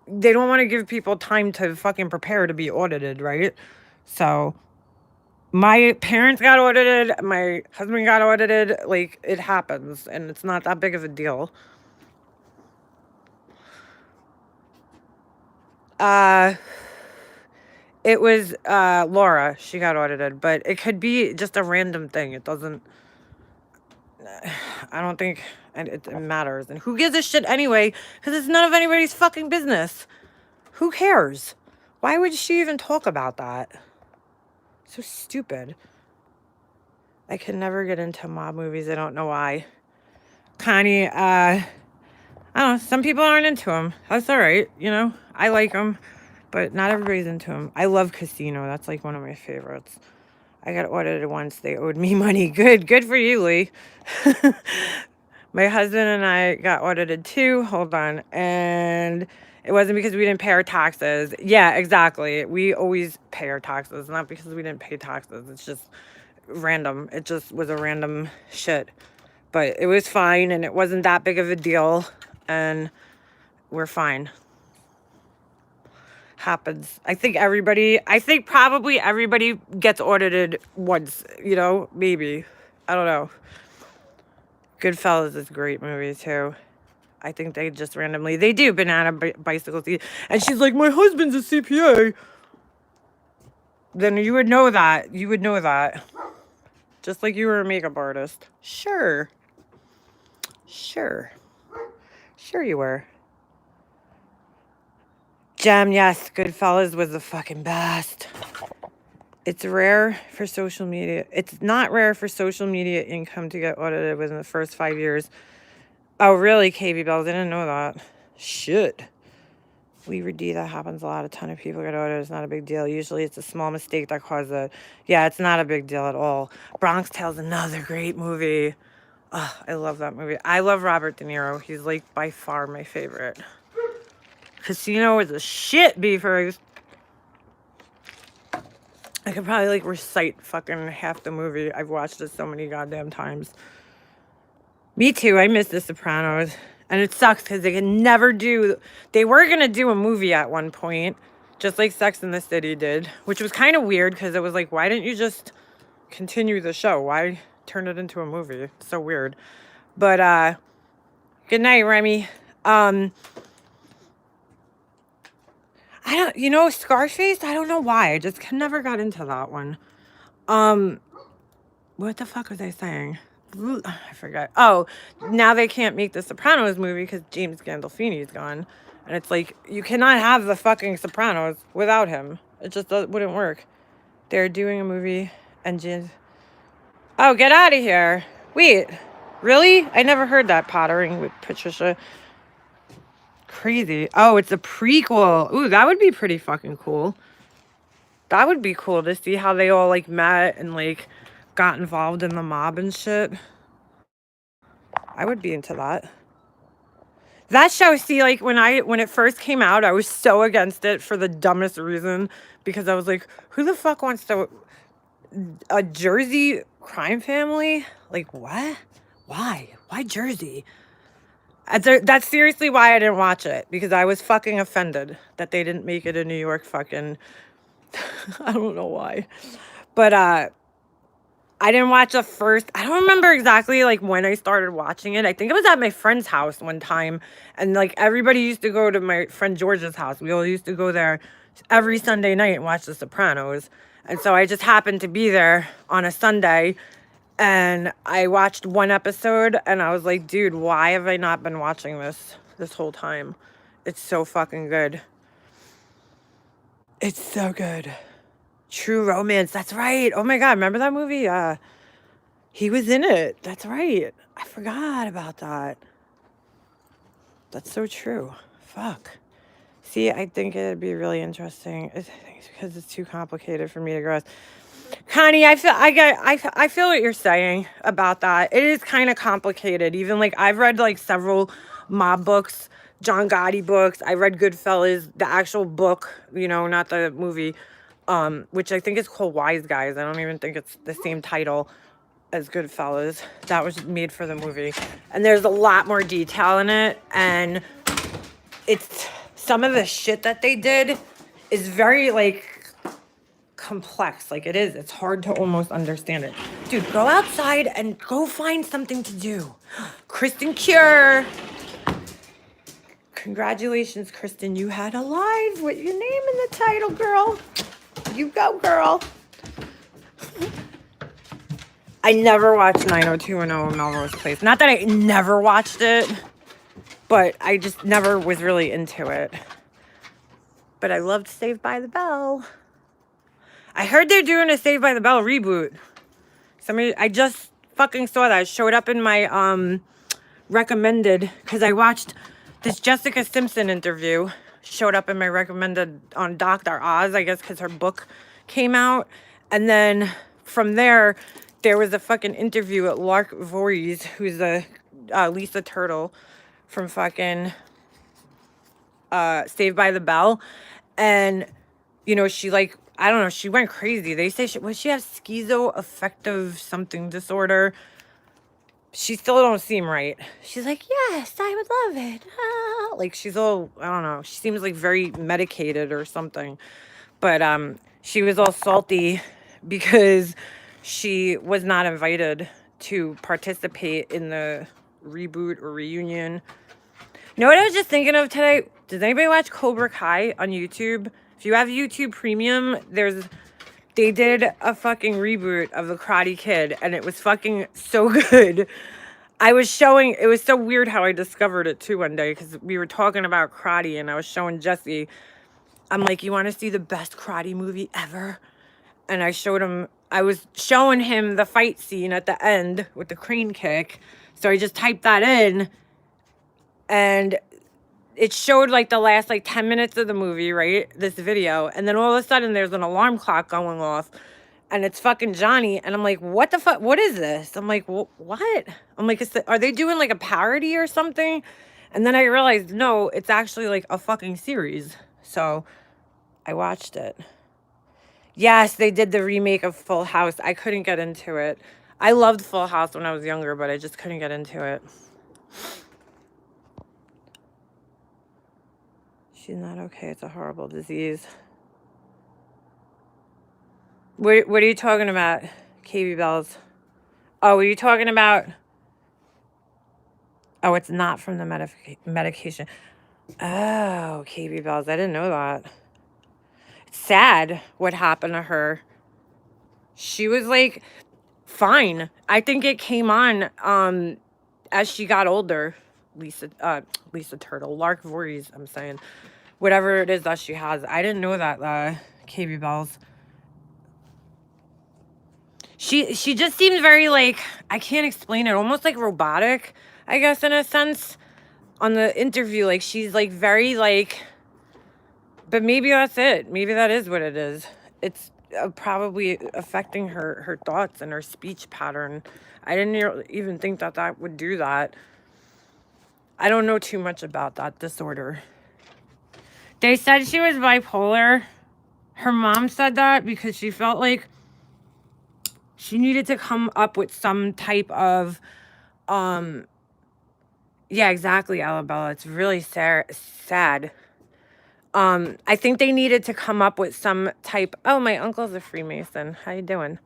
S1: they don't want to give people time to fucking prepare to be audited, right? So my parents got audited, my husband got audited. Like, it happens, and it's not that big of a deal. It was Laura. She got audited, but it could be just a random thing. It doesn't, I don't think it matters. And who gives a shit anyway? Because it's none of anybody's fucking business. Who cares? Why would she even talk about that? So stupid. I can never get into mob movies. I don't know why. Connie, I don't know. Some people aren't into them. That's all right. I like them, but not everybody's into them. I love Casino. That's like one of my favorites. I got audited once. They owed me money. Good for you, Lee. My husband and I got audited too. Hold on. And it wasn't because we didn't pay our taxes. Yeah, exactly. We always pay our taxes, not because we didn't pay taxes. It's just random. It just was a random shit. But it was fine, and it wasn't that big of a deal, and we're fine. Happens. I think probably everybody gets audited once, you know, maybe. I don't know. Goodfellas is a great movie too. I think they just randomly, they do banana bicycles. And she's like, my husband's a CPA. Then you would know that. You would know that. Just like you were a makeup artist. Sure. Sure. Sure you were. Gem, yes, Goodfellas was the fucking best. It's rare for social media. It's not rare for social media income to get audited within the first 5 years. Oh, really, KB Bells? I didn't know that. Shit. Lever D, that happens a lot. A ton of people get audited. It's not a big deal. Usually it's a small mistake that causes it. Yeah, it's not a big deal at all. Bronx Tale's another great movie. Oh, I love that movie. I love Robert De Niro. He's like by far my favorite. Casino is a shit, beefers. I could probably like recite fucking half the movie. I've watched it so many goddamn times. Me too. I miss The Sopranos. And it sucks because they can never do... They were going to do a movie at one point, just like Sex and the City did, which was kind of weird because it was like, why didn't you just continue the show? Why turn it into a movie? It's so weird. But, good night, Remy. I don't... You know, Scarface? I don't know why. I just never got into that one. What the fuck was I saying? I forgot. Oh, now they can't make the Sopranos movie because James Gandolfini is gone. And it's like, you cannot have the fucking Sopranos without him. It just wouldn't work. They're doing a movie and oh, get out of here. Wait, really? I never heard that pottering with Patricia. Crazy. Oh, it's a prequel. Ooh, that would be pretty fucking cool. That would be cool to see how they all like met and like got involved in the mob and shit. I would be into that. That show, see, like when it first came out, I was so against it for the dumbest reason because I was like, who the fuck wants to a Jersey crime family? Like what? Why? Why Jersey? That's seriously why I didn't watch it, because I was fucking offended that they didn't make it a New York fucking I don't know why. But I didn't watch the first... I don't remember exactly, like, when I started watching it. I think it was at my friend's house one time. And, like, everybody used to go to my friend George's house. We all used to go there every Sunday night and watch The Sopranos. And so I just happened to be there on a Sunday. And I watched one episode. And I was like, dude, why have I not been watching this whole time? It's so fucking good. It's so good. True Romance. That's right. Oh my God. Remember that movie? He was in it. That's right. I forgot about that. That's so true. Fuck. See, I think it'd be really interesting. I think it's because it's too complicated for me to grasp. Connie, I feel what you're saying about that. It is kind of complicated. Even like I've read like several mob books, John Gotti books. I read Goodfellas, the actual book, you know, not the movie. Which I think is called Wise Guys. I don't even think it's the same title as Goodfellas. That was made for the movie. And there's a lot more detail in it. And it's... Some of the shit that they did is very, like, complex. Like, it is. It's hard to almost understand it. Dude, go outside and go find something to do. Kristen Cure. Congratulations, Kristen. You had a live with your name in the title, girl. You go, girl. I never watched 90210 Melrose Place. Not that I never watched it, but I just never was really into it. But I loved Saved by the Bell. I heard they're doing a Saved by the Bell reboot. I just fucking saw that. It showed up in my recommended, because I watched this Jessica Simpson interview. Showed up in my recommended on Dr. Oz, I guess, because her book came out. And then from there was a fucking interview at Lark Voorhees, who's a Lisa Turtle from fucking Saved by the Bell. And, you know, she like, I don't know, she went crazy. They say she have schizoaffective something disorder. She still don't seem right. She's like, yes, I would love it. Ah. Like she's all, I don't know. She seems like very medicated or something. But she was all salty because she was not invited to participate in the reboot or reunion. You know what I was just thinking of today? Does anybody watch Cobra Kai on YouTube? If you have YouTube Premium, they did a fucking reboot of The Karate Kid, and it was fucking so good. It was so weird how I discovered it too one day, because we were talking about karate, and I was showing Jesse, I'm like, you want to see the best karate movie ever? And I was showing him the fight scene at the end with the crane kick. So I just typed that in, and it showed like the last like 10 minutes of the movie, right? This video. And then all of a sudden there's an alarm clock going off, and it's fucking Johnny. And I'm like, what the fuck? What is this? I'm like, what? I'm like, are they doing like a parody or something? And then I realized, no, it's actually like a fucking series. So I watched it. Yes, they did the remake of Full House. I couldn't get into it. I loved Full House when I was younger, but I just couldn't get into it. She's not okay. It's a horrible disease. What are you talking about, KB Bells? Oh, are you talking about... Oh, it's not from the medication. Oh, KB Bells. I didn't know that. It's sad what happened to her. She was like fine. I think it came on as she got older. Lisa Turtle, Lark Voorhees, I'm saying. Whatever it is that she has. I didn't know that, KB Bells. She just seems very like, I can't explain it, almost like robotic, I guess, in a sense. On the interview, like she's like very like, but maybe that's it. Maybe that is what it is. It's probably affecting her thoughts and her speech pattern. I didn't even think that would do that. I don't know too much about that disorder. They said she was bipolar. Her mom said that because she felt like she needed to come up with some type of, yeah, exactly, Alabella. It's really sad. I think they needed to come up with some type. Oh, my uncle's a Freemason. How you doing?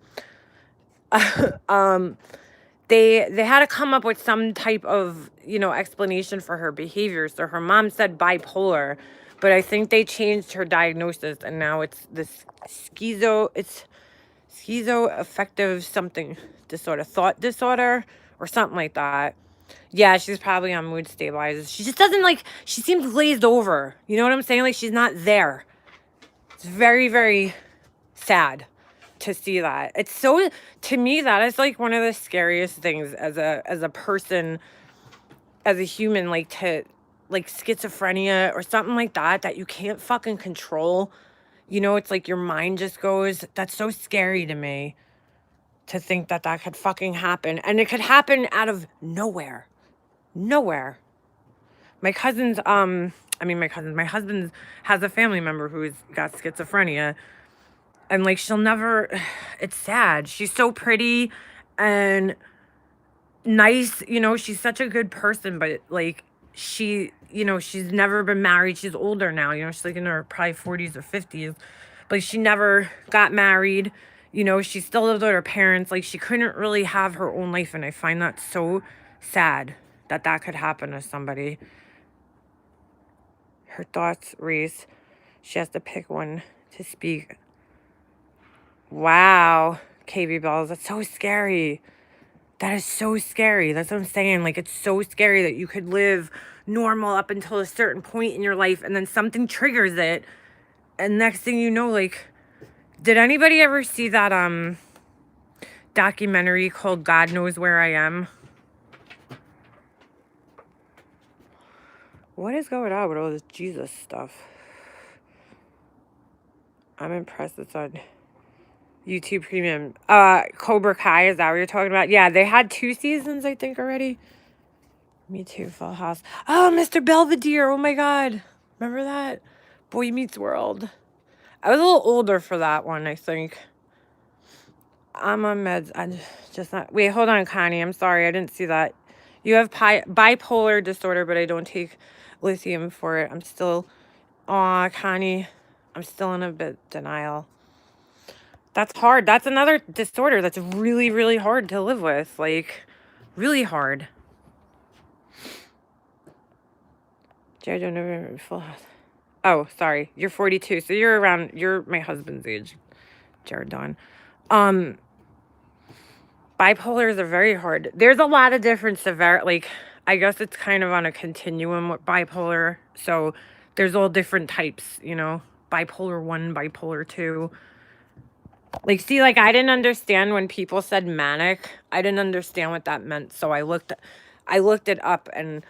S1: They had to come up with some type of, explanation for her behavior. So her mom said bipolar, but I think they changed her diagnosis, and now it's this schizoaffective something disorder, thought disorder, or something like that. Yeah, she's probably on mood stabilizers. She just doesn't she seems glazed over. You know what I'm saying? Like she's not there. It's very, very sad to see that. It's so, to me, that is like one of the scariest things as a person, as a human, like schizophrenia or something like that you can't fucking control. It's like your mind just goes, that's so scary to me to think that could fucking happen. And it could happen out of nowhere. Nowhere. My husband has a family member who's got schizophrenia. And like, she'll never, it's sad. She's so pretty and nice, she's such a good person, but like she's never been married. She's older now, she's like in her probably 40s or 50s, but she never got married. She still lives with her parents. Like she couldn't really have her own life. And I find that so sad that could happen to somebody. Her thoughts race. She has to pick one to speak. Wow, KB Bells, that's so scary. That is so scary. That's what I'm saying. Like, it's so scary that you could live normal up until a certain point in your life, and then something triggers it, and next thing you know, like, did anybody ever see that documentary called God Knows Where I Am? What is going on with all this Jesus stuff? I'm impressed it's on YouTube Premium. Cobra Kai, is that what you're talking about? Yeah, they had 2 seasons, I think, already. Me too, Full House. Oh, Mr. Belvedere. Oh my God. Remember that? Boy Meets World. I was a little older for that one, I think. I'm on meds. I just not. Wait, hold on, Connie. I'm sorry. I didn't see that. You have bipolar disorder, but I don't take lithium for it. I'm still. Aw, Connie. I'm still in a bit denial. That's hard. That's another disorder that's really, really hard to live with. Like, really hard. Jared, don't know full house. Oh, sorry. You're 42, so you're my husband's age, Jared Dawn. Bipolars are very hard. There's a lot of different severity. Like, I guess it's kind of on a continuum with bipolar. So there's all different types, you know, bipolar 1, bipolar 2. Like, see, like, I didn't understand when people said manic. I didn't understand what that meant. So I looked it up, and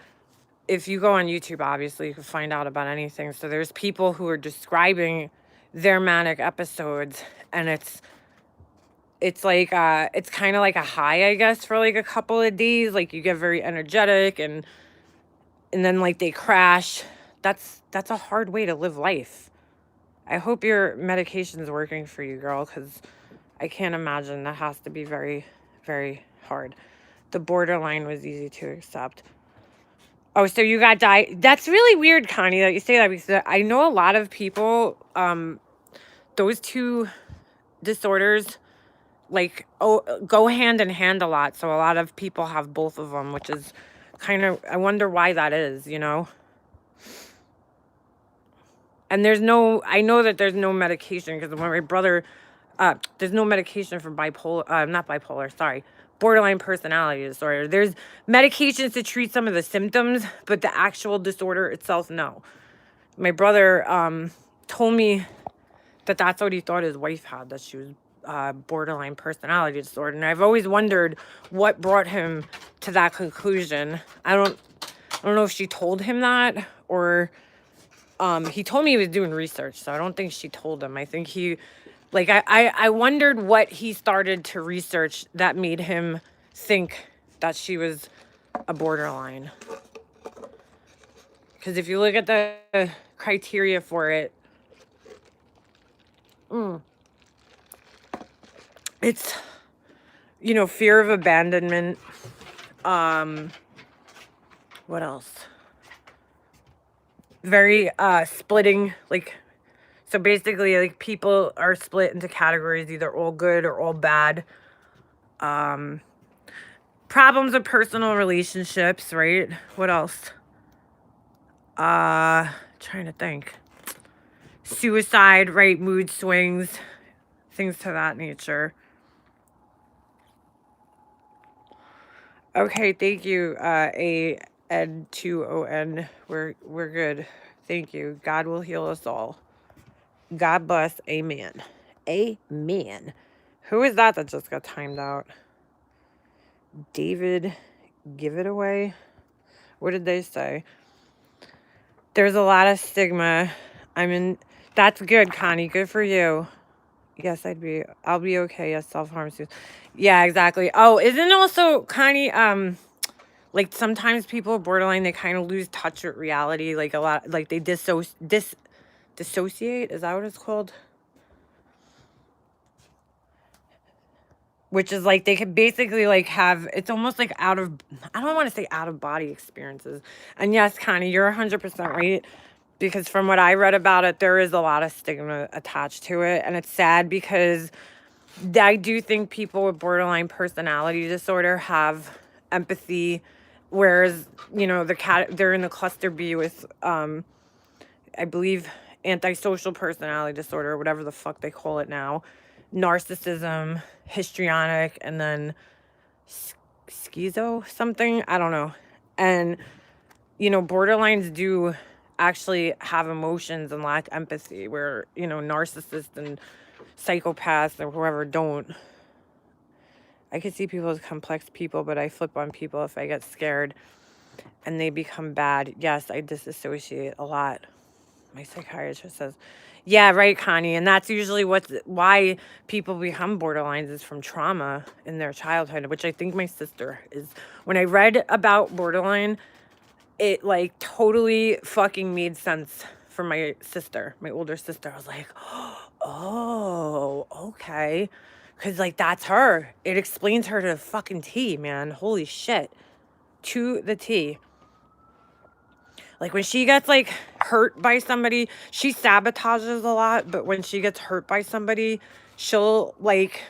S1: if you go on YouTube, obviously, you can find out about anything. So there's people who are describing their manic episodes, and it's like it's kind of like a high, I guess, for like a couple of days. Like, you get very energetic, and then like they crash. That's a hard way to live life. I hope your medication's working for you, girl, because I can't imagine. That has to be very, very hard. The borderline was easy to accept. Oh, so you got That's really weird, Connie, that you say that, because I know a lot of people, those two disorders, like, go hand in hand a lot. So a lot of people have both of them, which is kind of, I wonder why that is, you know? And I know that there's no medication, because when my brother, there's no medication for not bipolar, sorry, borderline personality disorder. There's medications to treat some of the symptoms, but the actual disorder itself, no. My brother told me that that's what he thought his wife had, that she was borderline personality disorder. And I've always wondered what brought him to that conclusion. I don't know if she told him that, or he told me he was doing research, so I don't think she told him. I think he, like, I wondered what he started to research that made him think that she was a borderline. Because if you look at the criteria for it, it's, you know, fear of abandonment. What else? Very splitting, like, so basically, like, people are split into categories, either all good or all bad. Problems with personal relationships, right? What else? Trying to think. Suicide, right? Mood swings, things to that nature. Okay, thank you, Ed2ON. We're good. Thank you. God will heal us all. God bless. Amen. Amen. Who is that just got timed out? David, give it away. What did they say? There's a lot of stigma. That's good, Connie. Good for you. Yes, I'll be okay. Yes, self-harm suits. Yeah, exactly. Oh, isn't also, Connie, like, sometimes people with borderline, they kind of lose touch with reality. Like, a lot, like, they dissociate. Is that what it's called? Which is like, they could basically like have, it's almost like I don't want to say out of body experiences. And yes, Connie, you're 100% right. Because from what I read about it, there is a lot of stigma attached to it. And it's sad, because I do think people with borderline personality disorder have empathy. Whereas, you know, they're in the cluster B with, I believe, antisocial personality disorder, whatever the fuck they call it now. Narcissism, histrionic, and then schizo something, I don't know. And, you know, borderlines do actually have emotions and lack empathy, where, you know, narcissists and psychopaths or whoever don't. I could see people as complex people, but I flip on people if I get scared and they become bad. Yes, I disassociate a lot. My psychiatrist says, yeah, right, Connie. And that's usually why people become borderlines is from trauma in their childhood, which I think my sister is. When I read about borderline, it like totally fucking made sense for my sister, my older sister. I was like, oh, okay. Because like that's her. It explains her to the fucking T, man. Holy shit. To the T. Like when she gets like hurt by somebody, she sabotages a lot, but when she gets hurt by somebody, she'll like,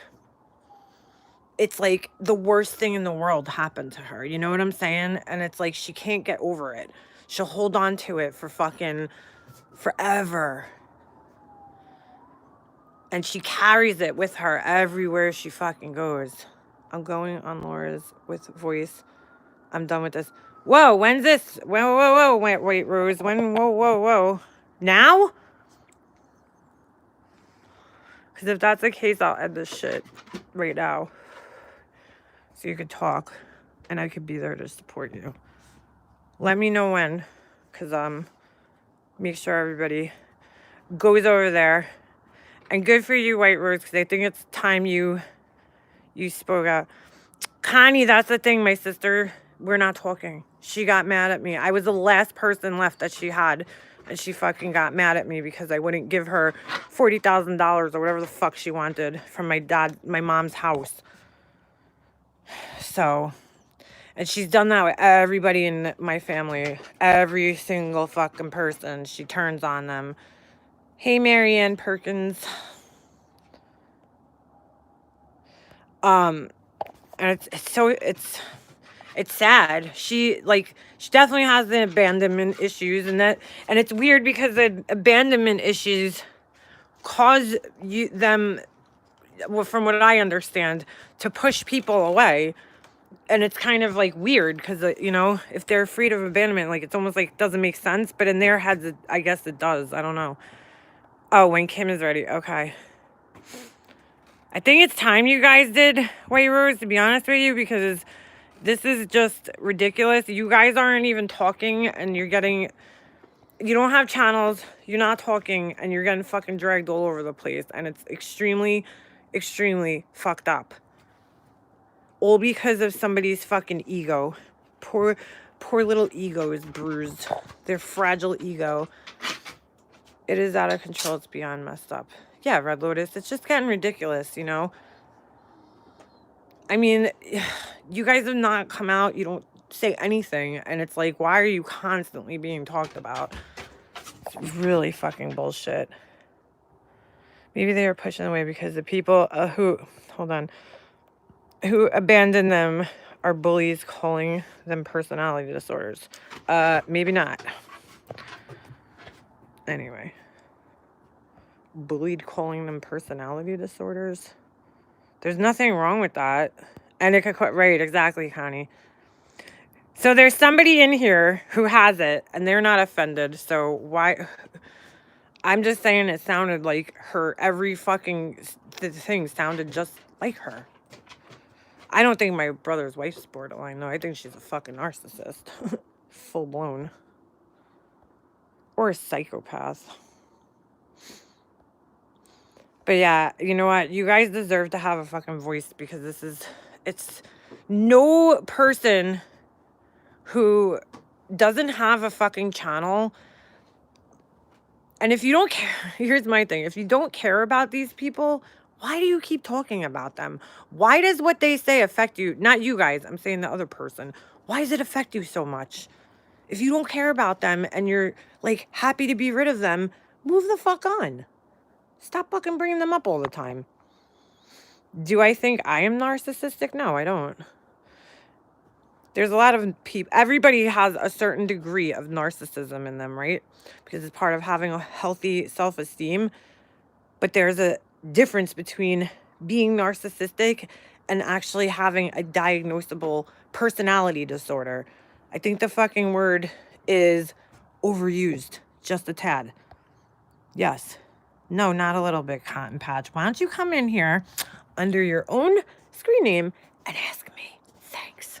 S1: it's like the worst thing in the world happened to her. You know what I'm saying? And it's like she can't get over it. She'll hold on to it for fucking forever. And she carries it with her everywhere she fucking goes. I'm going on Laura's with voice. I'm done with this. Whoa, when's this? Whoa, whoa, whoa. Wait, Rose. When? Whoa, whoa, whoa. Now? Because if that's the case, I'll end this shit right now. So you could talk. And I could be there to support you. Let me know when. Because, make sure everybody goes over there. And good for you, White Rose, because I think it's time you spoke out. Connie, that's the thing, my sister. We're not talking. She got mad at me. I was the last person left that she had. And she fucking got mad at me because I wouldn't give her $40,000 or whatever the fuck she wanted from my mom's house. So, and she's done that with everybody in my family. Every single fucking person. She turns on them. Hey, Marianne Perkins. And it's sad. She definitely has the abandonment issues, and it's weird because the abandonment issues cause them, well, from what I understand, to push people away. And it's kind of like weird because, if they're afraid of abandonment, like it's almost like it doesn't make sense. But in their heads, I guess it does. I don't know. Oh, when Kim is ready. Okay. I think it's time you guys did White Rose, to be honest with you, because this is just ridiculous. You guys aren't even talking, and you don't have channels, you're not talking, and you're getting fucking dragged all over the place, and it's extremely, extremely fucked up. All because of somebody's fucking ego. Poor little ego is bruised. Their fragile ego. It is out of control. It's beyond messed up. Yeah, Red Lotus, it's just getting ridiculous, I mean, you guys have not come out. You don't say anything. And it's like, why are you constantly being talked about? It's really fucking bullshit. Maybe they are pushing away because the people who abandon them are bullies, calling them personality disorders. Maybe not. Anyway. Bullied, calling them personality disorders. There's nothing wrong with that. And it could quit. Right, exactly, Connie. So there's somebody in here who has it, and they're not offended. So why? I'm just saying it sounded like her. Every fucking thing sounded just like her. I don't think my brother's wife's borderline, though. I think she's a fucking narcissist. Full blown. Or a psychopath. But yeah, you know what? You guys deserve to have a fucking voice, because it's no person who doesn't have a fucking channel. And if you don't care, here's my thing. If you don't care about these people, why do you keep talking about them? Why does what they say affect you? Not you guys, I'm saying the other person. Why does it affect you so much? If you don't care about them and you're like happy to be rid of them, move the fuck on. Stop fucking bringing them up all the time. Do I think I am narcissistic? No, I don't. There's a lot of people. Everybody has a certain degree of narcissism in them, right? Because it's part of having a healthy self-esteem. But there's a difference between being narcissistic and actually having a diagnosable personality disorder. I think the fucking word is overused just a tad. Yes. No, not a little bit, Cotton Patch. Why don't you come in here under your own screen name and ask me? Thanks.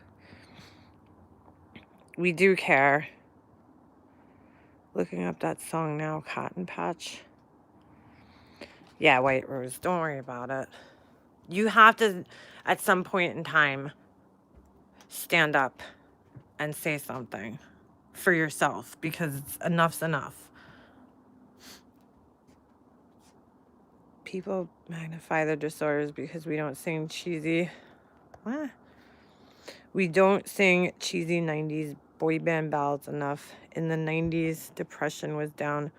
S1: We do care. Looking up that song now, Cotton Patch. Yeah, White Rose. Don't worry about it. You have to, at some point in time, stand up and say something for yourself, because enough's enough. People magnify their disorders because we don't sing cheesy. What? We don't sing cheesy 90s boy band ballads enough. In the 90s, depression was down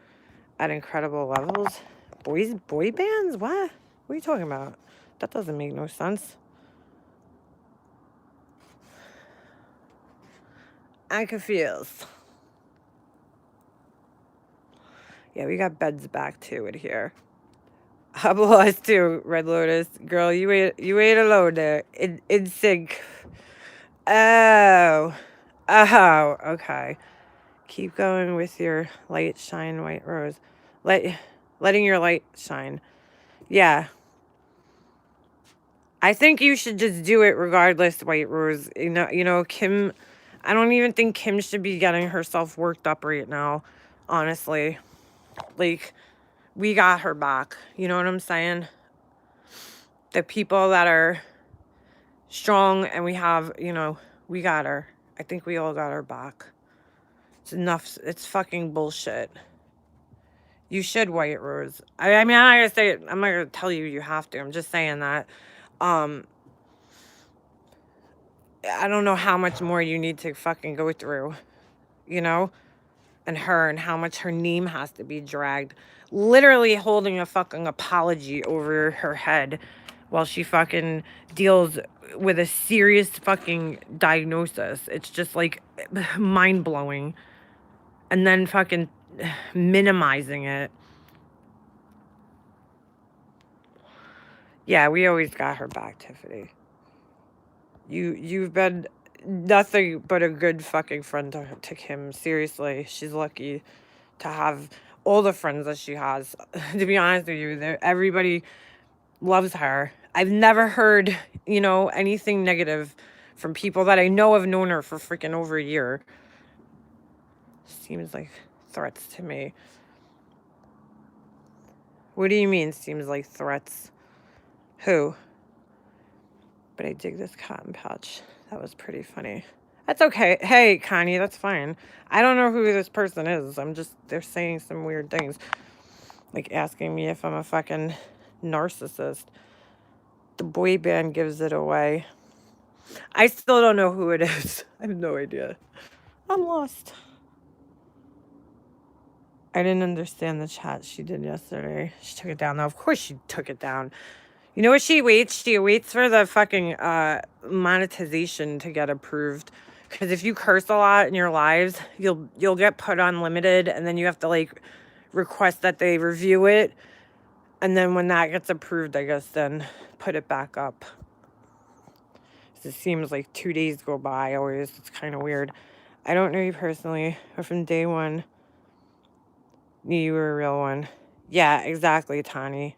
S1: at incredible levels. Boy bands? What? What are you talking about? That doesn't make no sense. I'm confused. Yeah, we got beds back to it here. Applause too, Red Lotus. Girl, you ate a load there. In sync. Oh. Oh, okay. Keep going with your light shine, White Rose. Letting your light shine. Yeah. I think you should just do it regardless, White Rose. You know, Kim, I don't even think Kim should be getting herself worked up right now, honestly. Like, we got her back. You know what I'm saying? The people that are strong and we have, you know, we got her. I think we all got her back. It's enough. It's fucking bullshit. You should, White Rose. I mean, I'm not gonna say it. I'm not gonna tell you you have to. I'm just saying that. I don't know how much more you need to fucking go through, you know? And how much her name has to be dragged. Literally holding a fucking apology over her head while she fucking deals with a serious fucking diagnosis. It's just like mind-blowing. And then fucking minimizing it. Yeah, we always got her back, Tiffany. You've been nothing but a good fucking friend to Kim. Seriously, she's lucky to have all the friends that she has. To be honest with you, everybody loves her. I've never heard, you know, anything negative from people that I know have known her for freaking over a year. Seems like threats to me. What do you mean, seems like threats? Who? But I dig this cotton patch. That was pretty funny. That's okay. Hey, Connie, that's fine. I don't know who this person is. They're saying some weird things. Like asking me if I'm a fucking narcissist. The boy band gives it away. I still don't know who it is. I have no idea. I'm lost. I didn't understand the chat she did yesterday. She took it down. Now, of course she took it down. You know what she waits? She waits for the fucking monetization to get approved. Because if you curse a lot in your lives, you'll get put on limited, and then you have to like request that they review it. And then when that gets approved, I guess then put it back up. It seems like 2 days go by always. It's kind of weird. I don't know you personally, but from day one, knew you were a real one. Yeah, exactly, Tani.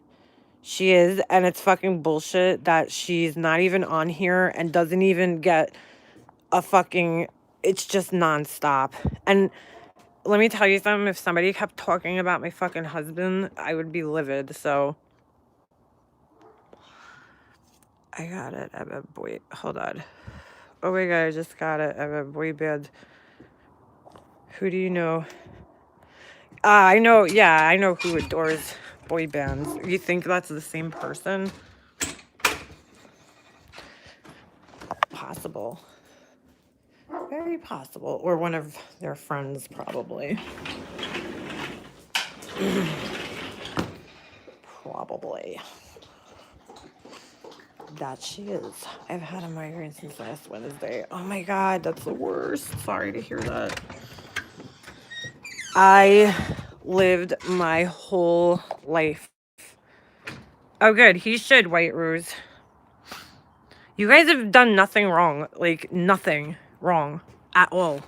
S1: She is, and it's fucking bullshit that she's not even on here and doesn't even get a fucking... It's just nonstop. And let me tell you something. If somebody kept talking about my fucking husband, I would be livid, so... I got it. Boy, hold on. Oh my god, I just got it. I have a boy band. Who do you know? I know, yeah, I know who adores boy bands. You think that's the same person? Possible. Very possible. Or one of their friends, probably. Probably. That she is. I've had a migraine since last Wednesday. Oh my god, that's the worst. Sorry to hear that. I lived my whole life. Oh good, he should, White Rose. You guys have done nothing wrong. Like, nothing wrong at all.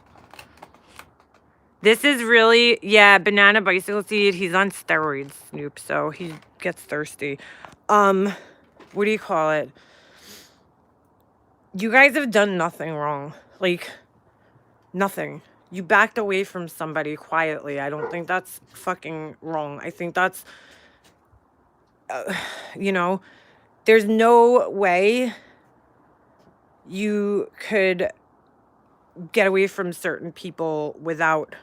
S1: This is really, yeah, banana bicycle seed. He's on steroids, Snoop, so he gets thirsty. What do you call it? You guys have done nothing wrong. Like, Nothing. You backed away from somebody quietly. I don't think that's fucking wrong. I think that's, you know, there's no way you could get away from certain people without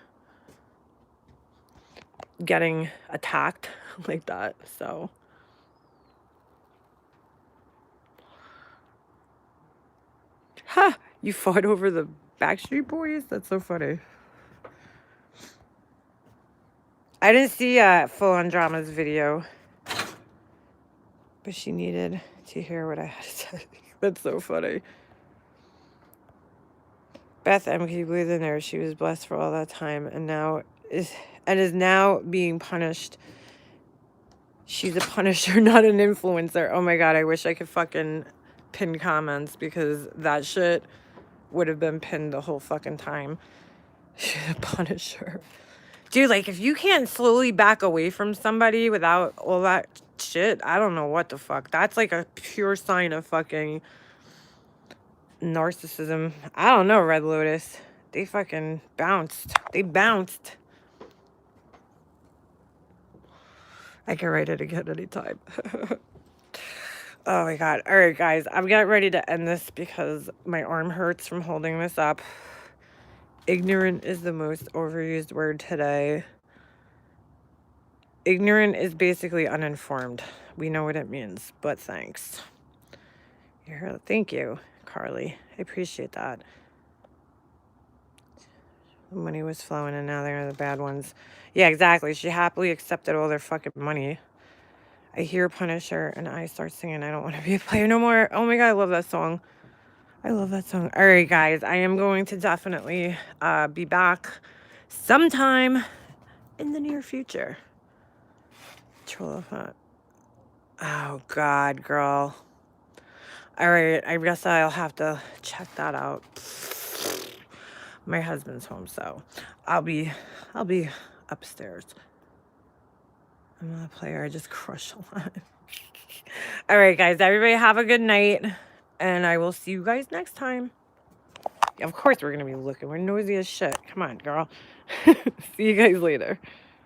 S1: getting attacked like that. So, ha! You fought over the Backstreet Boys? That's so funny. I didn't see Full on Drama's video, but she needed to hear what I had to say. That's so funny. Beth M. Can you believe in there? She was blessed for all that time and is now being punished. She's a punisher, not an influencer. Oh my god, I wish I could fucking pin comments because that shit would have been pinned the whole fucking time. She's a punisher. Dude, like, if you can't slowly back away from somebody without all that shit, I don't know what the fuck. That's like a pure sign of fucking narcissism. I don't know, Red Lotus. They fucking bounced. They bounced. I can write it again anytime. Oh my god. All right, guys. I'm getting ready to end this because my arm hurts from holding this up. Ignorant is the most overused word today. Ignorant is basically uninformed. We know what it means, but thanks. Thank you, Carly. I appreciate that. The money was flowing and now they're the bad ones. Yeah, exactly. She happily accepted all their fucking money. I hear Punisher and I start singing I don't want to be a player no more. Oh my god, I love that song. I love that song. All right, guys. I am going to definitely be back sometime in the near future. Oh god, girl. All right, I guess I'll have to check that out. My husband's home, so I'll be upstairs. I'm not a player. I just crush a lot. All right, guys. Everybody have a good night, and I will see you guys next time. Of course, we're gonna be looking. We're nosy as shit. Come on, girl. See you guys later.